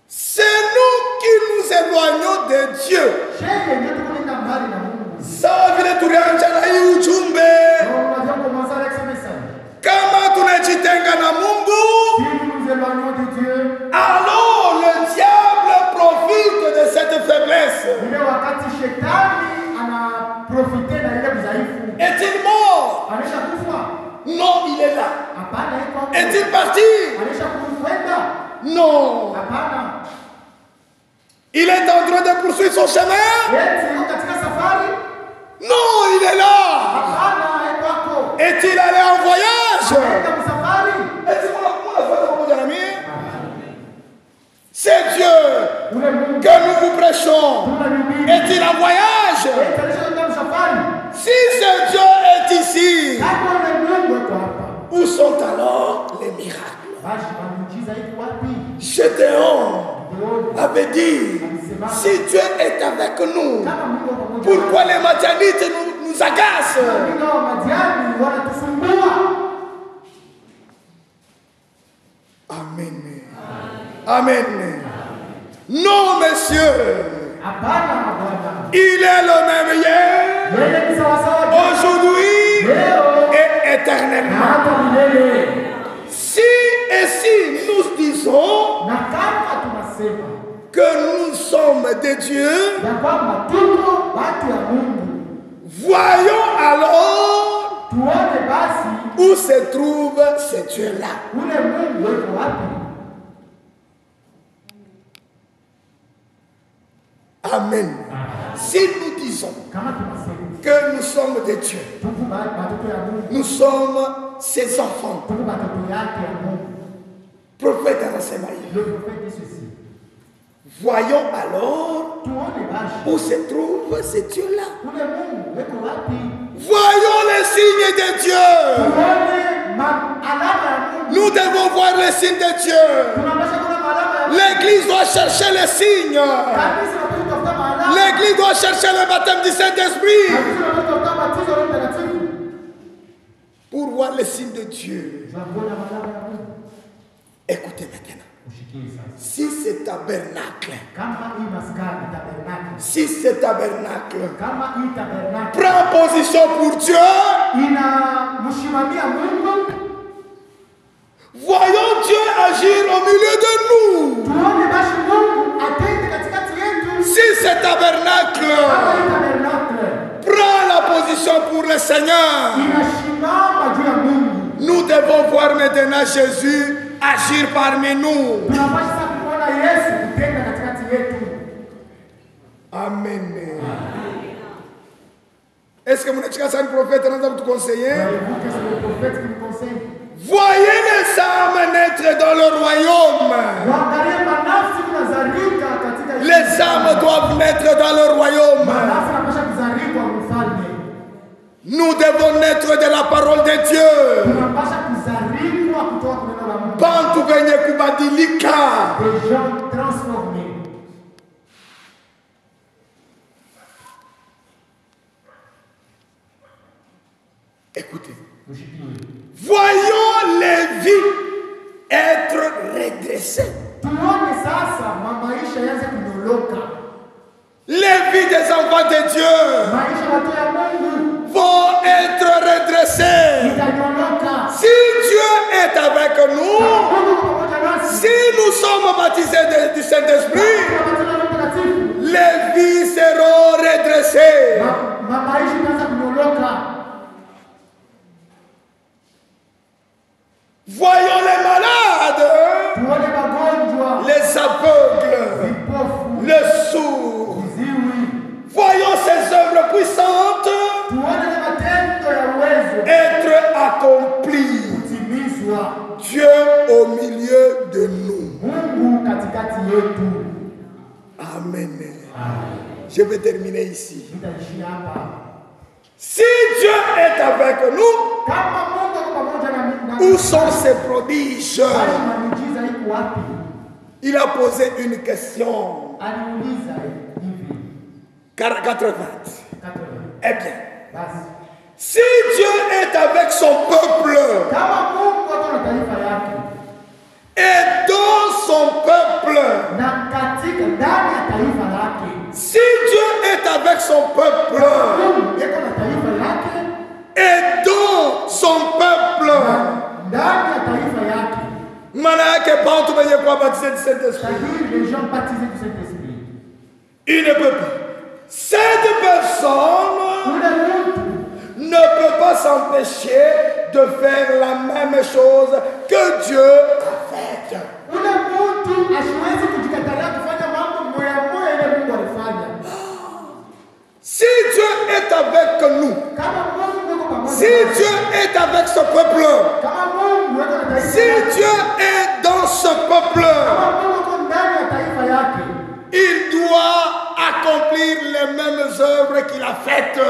C'est nous qui nous éloignons de Dieu. Sawa vile tulianza na hii ujumbe, kama tunajitenga na Mungu, alors le diable profite de cette faiblesse. Est-il mort? Non, il est là. Est-il parti? Non. Il est en train de poursuivre son chemin? Non, il est là. Est-il allé en voyage? C'est Dieu que nous vous prêchons. Est-il en voyage? Si ce Dieu est ici, où sont alors les miracles? Gédéon avait dit, si Dieu est avec nous, pourquoi les Madianites nous agacent? Amen. Amen. Non, monsieur. Il est le même hier, aujourd'hui et éternellement. Si et si nous disons que nous sommes des dieux, voyons alors où se trouve ce Dieu-là. Amen. Si nous disons que nous sommes des dieux, nous sommes ses enfants. Prophète Anasemaï. Voyons alors où se trouve ce Dieu-là. Voyons les signes de Dieu. Nous devons voir les signes de Dieu. L'Église doit chercher les signes. L'Église doit chercher le baptême du Saint-Esprit. pour voir les signes de Dieu. Écoutez maintenant. Si ce tabernacle prend position pour Dieu, voyons Dieu agir au milieu de nous. Si ce tabernacle prend la position pour le Seigneur, nous devons voir maintenant Jésus agir parmi nous. Amen. Est-ce que mon prophète nous conseiller? Voyez les âmes naître dans le royaume. Les âmes doivent naître dans le royaume. Nous devons naître de la parole de Dieu. Bantu venye kubadilika. Des gens transformés. Écoutez. Voyons les vies être redressées. Les vies des enfants de Dieu vont être redressées. Si Dieu est avec nous, si nous sommes baptisés du Saint-Esprit, les vies seront redressées. Voyons les malades, les aveugles, les sourds. Voyons ces œuvres puissantes être accomplies. Dieu au milieu de nous. Amen. Je vais terminer ici. Si Dieu est avec nous, où sont ces prodiges? Il a posé une question. 80. Eh bien, si Dieu est avec son peuple et dans son peuple, si Dieu est avec son peuple et dans son peuple, les gens baptisés du Saint-Esprit, il ne peut pas. Cette personne ne peut pas s'empêcher de faire la même chose que Dieu a faite. Si Dieu est avec nous, si Dieu est avec ce peuple, si Dieu est dans ce peuple, il doit accomplir les mêmes œuvres qu'il a faites.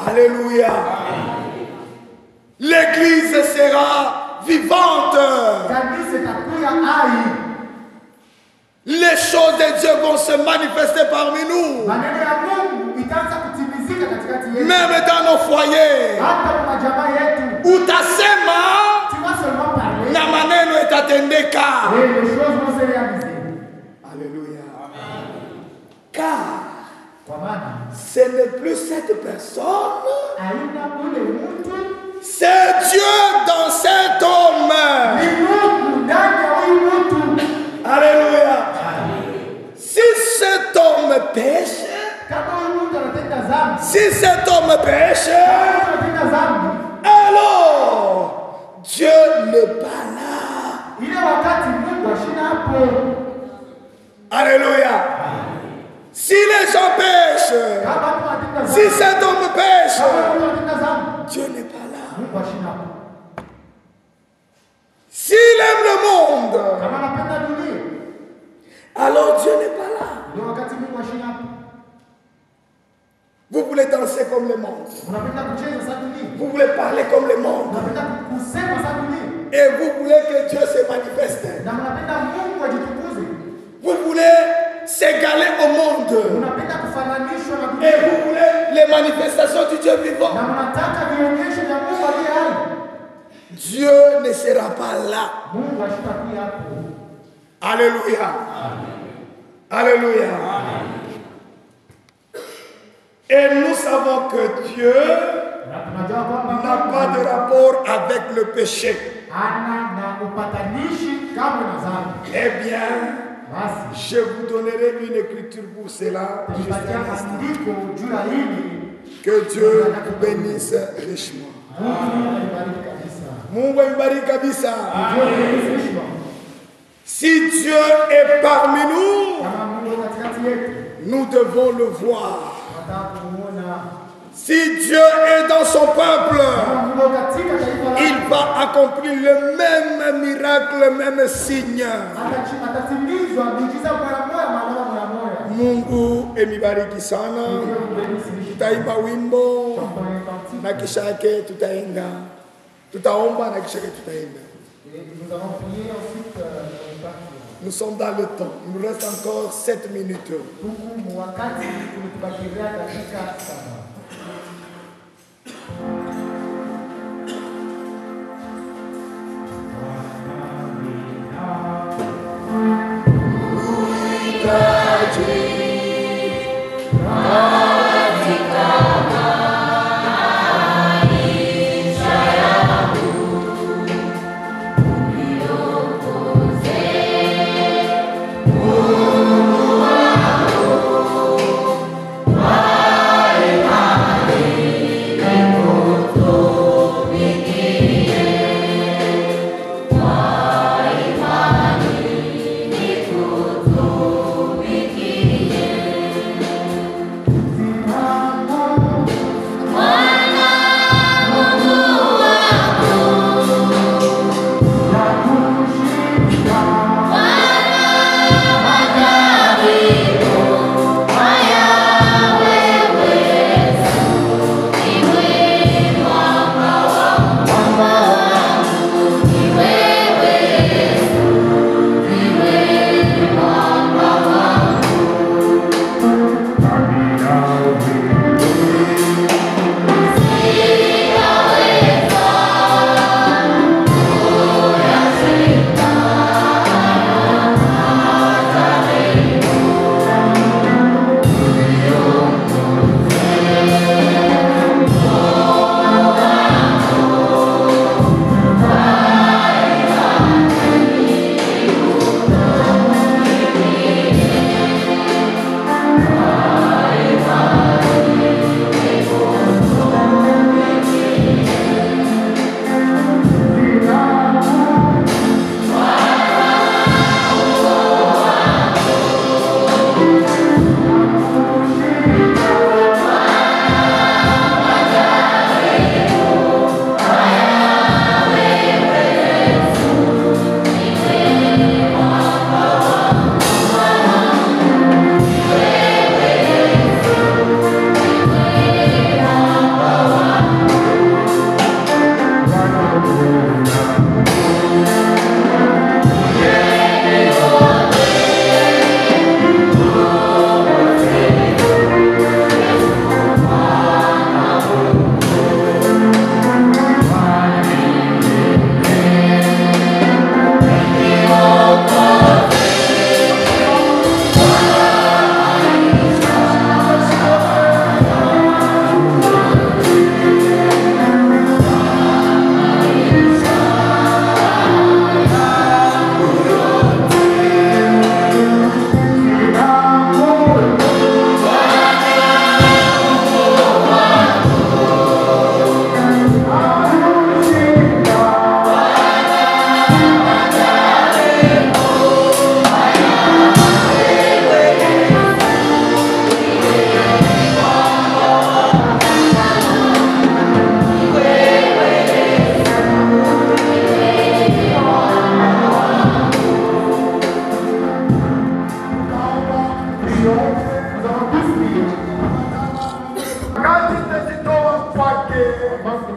Alléluia. L'église sera vivante. Les choses de Dieu vont se manifester parmi nous. Même dans nos foyers. Où ta sema na maneno itatendeka. Et les choses vont se réaliser. Alléluia. Car ce n'est plus cette personne. C'est Dieu dans cet homme. Alléluia. Si cet homme pêche, si cet homme pêche, alors Dieu n'est pas là. Alléluia. Si les gens pêchent, si cet homme pêche, Dieu n'est pas là. S'il aime le monde, alors Dieu n'est pas là. Vous voulez danser comme le monde. Vous voulez parler comme le monde. Et vous voulez que Dieu se manifeste. Vous voulez s'égaler au monde. Et vous voulez les manifestations du Dieu vivant. Dieu ne sera pas là. Alléluia. Alléluia. Et nous savons que Dieu n'a pas de rapport avec le péché. Eh bien, je vous donnerai une écriture pour cela. Que Dieu vous bénisse richement. Si Dieu est parmi nous, nous devons le voir. Si Dieu est dans son peuple, il va accomplir le même miracle, le même signe. Mungu emibariki sana. Tutaimba wimbo na kisha yake tutaenda. Tutaomba na kisha yake tutaenda. Nous sommes dans le temps. Il nous reste encore 7 minutes.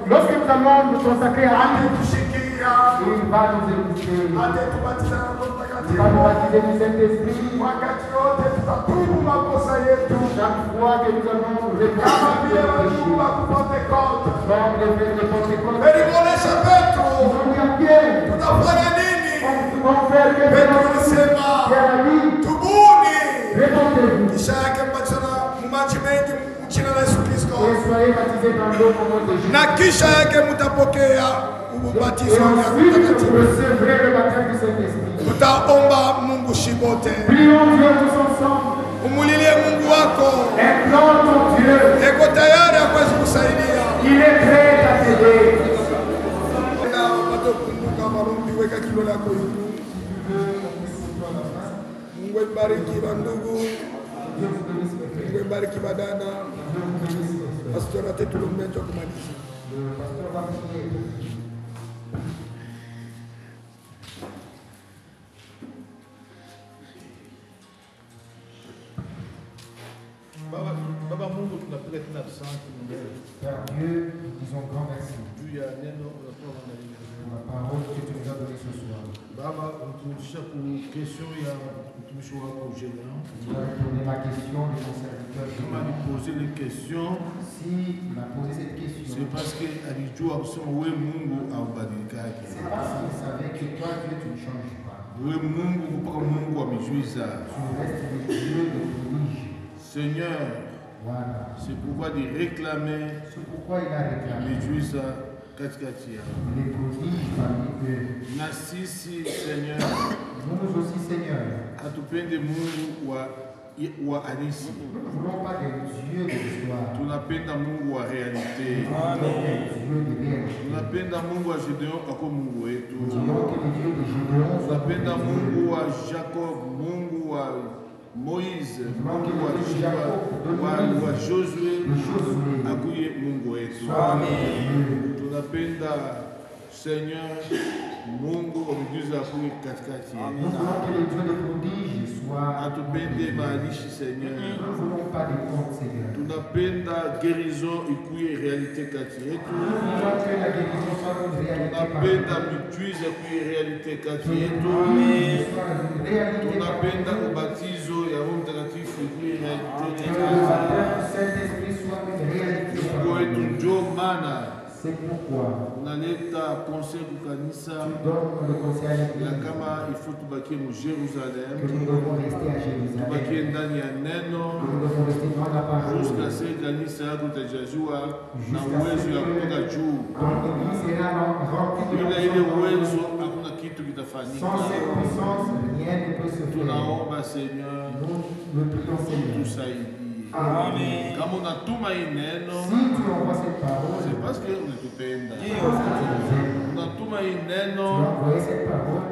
Lorsque nous allons nous consacrer à Dieu, Il va nous écouter. Il va nous baptiser du Saint-Esprit. Chaque fois que nous allons nous répondre les Pentecôte. Na kisha yake mutapokea ubatizo wa mtakatifu. Tutaomba Mungu shibote. Umulilie Mungu wako. Eko tayari akuwezi kusaidia. Na kumbuka marumbi, weka kilo lako hivi. Mungu ibariki bandugu. Mungu ibariki badana. Pastor atetu lombenjo kumaliza. Baba Mungu, tunapiga tena asante mbele. Père Dieu, nous disons grand merci. Juu ya neno la la parole que tu nous as donnée ce soir. Baba, unaturudisha ku question ya mtumishi wako Gédéon. Tu as répondre la question de ton serviteur. Kama alipoze les questions, si il a posé cette question, c'est parce que alijua kusema wewe Mungu haubadilikaki. C'est parce qu'il savait que toi Dieu tu ne changes pas. Wewe Mungu mpaka Mungu wa miujiza. Tu restes le Dieu de prodige. Seigneur, voilà. C'est pourquoi il réclamait. C'est pourquoi il a réclamé. Miujiza katikati yao. Les prodiges parmi eux. Na sisi Seigneur, nous aussi Seigneur, hatupende Mungu wa halisi. Nous ne voulons pas des dieux de l'histoire. Tunapenda Mungu wa réalité. Tunapenda Mungu wa Gédéon ako Mungu wetu. Tunapenda Mungu wa Jacob, Mungu wa Moïse, Mungu wa Josué, akuye Mungu wetu. Tunapenda Seigneur, Mungu wa miujiza akuye katikati yetu. Hatupende maalishi Seigneur. Tunapenda guérison ikuye réalité kati yetu. Tunapenda miujiza ikuye réalité kati yetu. Tunapenda ubatizo ya Roho Mtakatifu ikuye réalité kati yetu. Mungu wetu ndio maana c'est pourquoi naleta conseil ku kanisa tu donnes le conseil à l'église ya kama il faut tubakie mu Jérusalem, que nous devons rester à Jérusalem, tubakie ndani ya neno que nous devons rester dans la parole jusqu'à ce que kanisa yako itajazwa na uwezo ya kutoka juu. Ton église sera remplie de Bila ile uwezo hakuna kitu kitafanyika. Sans cette puissance, rien ne peut se faire. Tunaomba Seigneur, Nous le prions Seigneur. tusaidie. Amen. Kama unatuma hii neno, Si tu envoies cette parole, c'est parce que unatupenda. c'est parce que tu nous aimes. Unatuma hii Tu neno, as envoyé cette parole,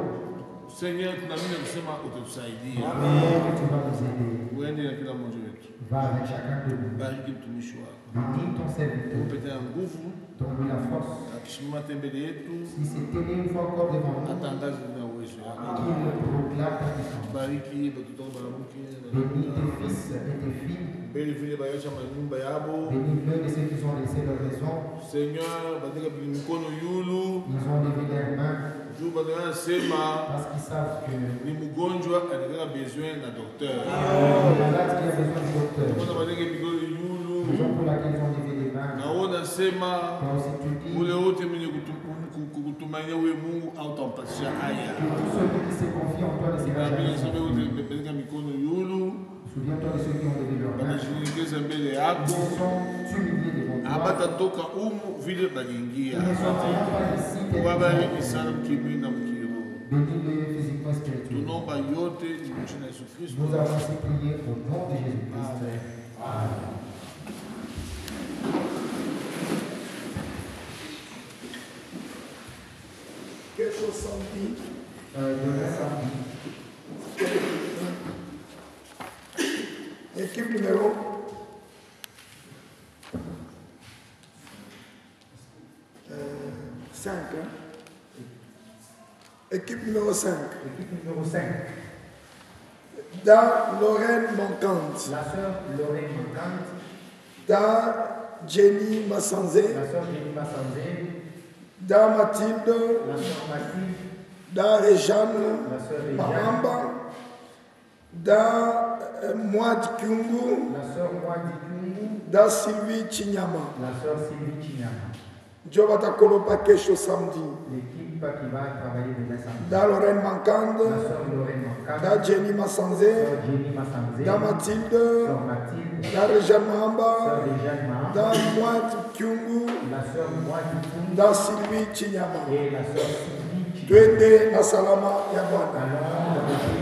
Seigneur, tunaamini kusema utatusaidia. Amen, que tu vas nous aider. Uende na kila mmoja wetu. Va avec chacun de nous. Bariki mtumishi wako. Bénis ton serviteur. Upete na nguvu, Donne-lui la force. akisimama tembele yetu, Si c'est tenu une fois encore devant nous, atangaze na uwezo wako. qu'il le proclame ta puissance. Bariki batoto baramuke Bénis tes fils et tes filles. beli vile bayacha manyumba yabo. Bénis-le de ceux qui ont laissé leur maison. Seigneur, bandika mikono yulu Ils ont levé leurs mains juu bandika sema parce qu'ils savent que ni mgonjwa anataka besoin na docteur. le malade qui a besoin du docteur, Kuna bandika mikono yulu raison pour laquelle ils ont levé les mains. naona sema Toi aussi tu dis ule wote mwenye kutumainia wewe Mungu autampatia haya. que tout celui qui se confie en toi ne sera Naamini jamais sema surpris. wote bandika mikono yulu Souviens-toi de ceux qui ont levé leurs mains. banashinikeza mbele Ils yako. se sont humiliés devant toi. Abatatoka umu vile Ils balingia. ne sortiront pas ici tels qu'ils Wabariki sont. sana mkimwi na mkiro. Bénis-les physiquement, spirituellement. Tunaomba yote ni mchina Yesu Kristo. Nous avons ainsi prié au nom de Jésus-Christ. Amen. Quelque chose samedi. Demain samedi, Équipe numéro 5. Équipe numéro 5. équipe numéro 5, Dans Lorraine Montante. la sœur Lorraine Montante, Dans Jenny Massanzé. la sœur Jenny Massanzé, da Mathilde, da Rejane Mahamba, da Mwad Kyungu, da Sylvie Chinyama. Dieu va t'accoloper quelque samedi. L'équipe qui va travailler demain samedi. Da Lorraine Mankande, La sœur Lorraine Mankande, da Jenny Massanze, da Mathilde, da Rejane Mahamba, da Mwad Kyungu, da Sylvie Chinyama. et la sœur Sylvie. Twende na salama ya Bwana.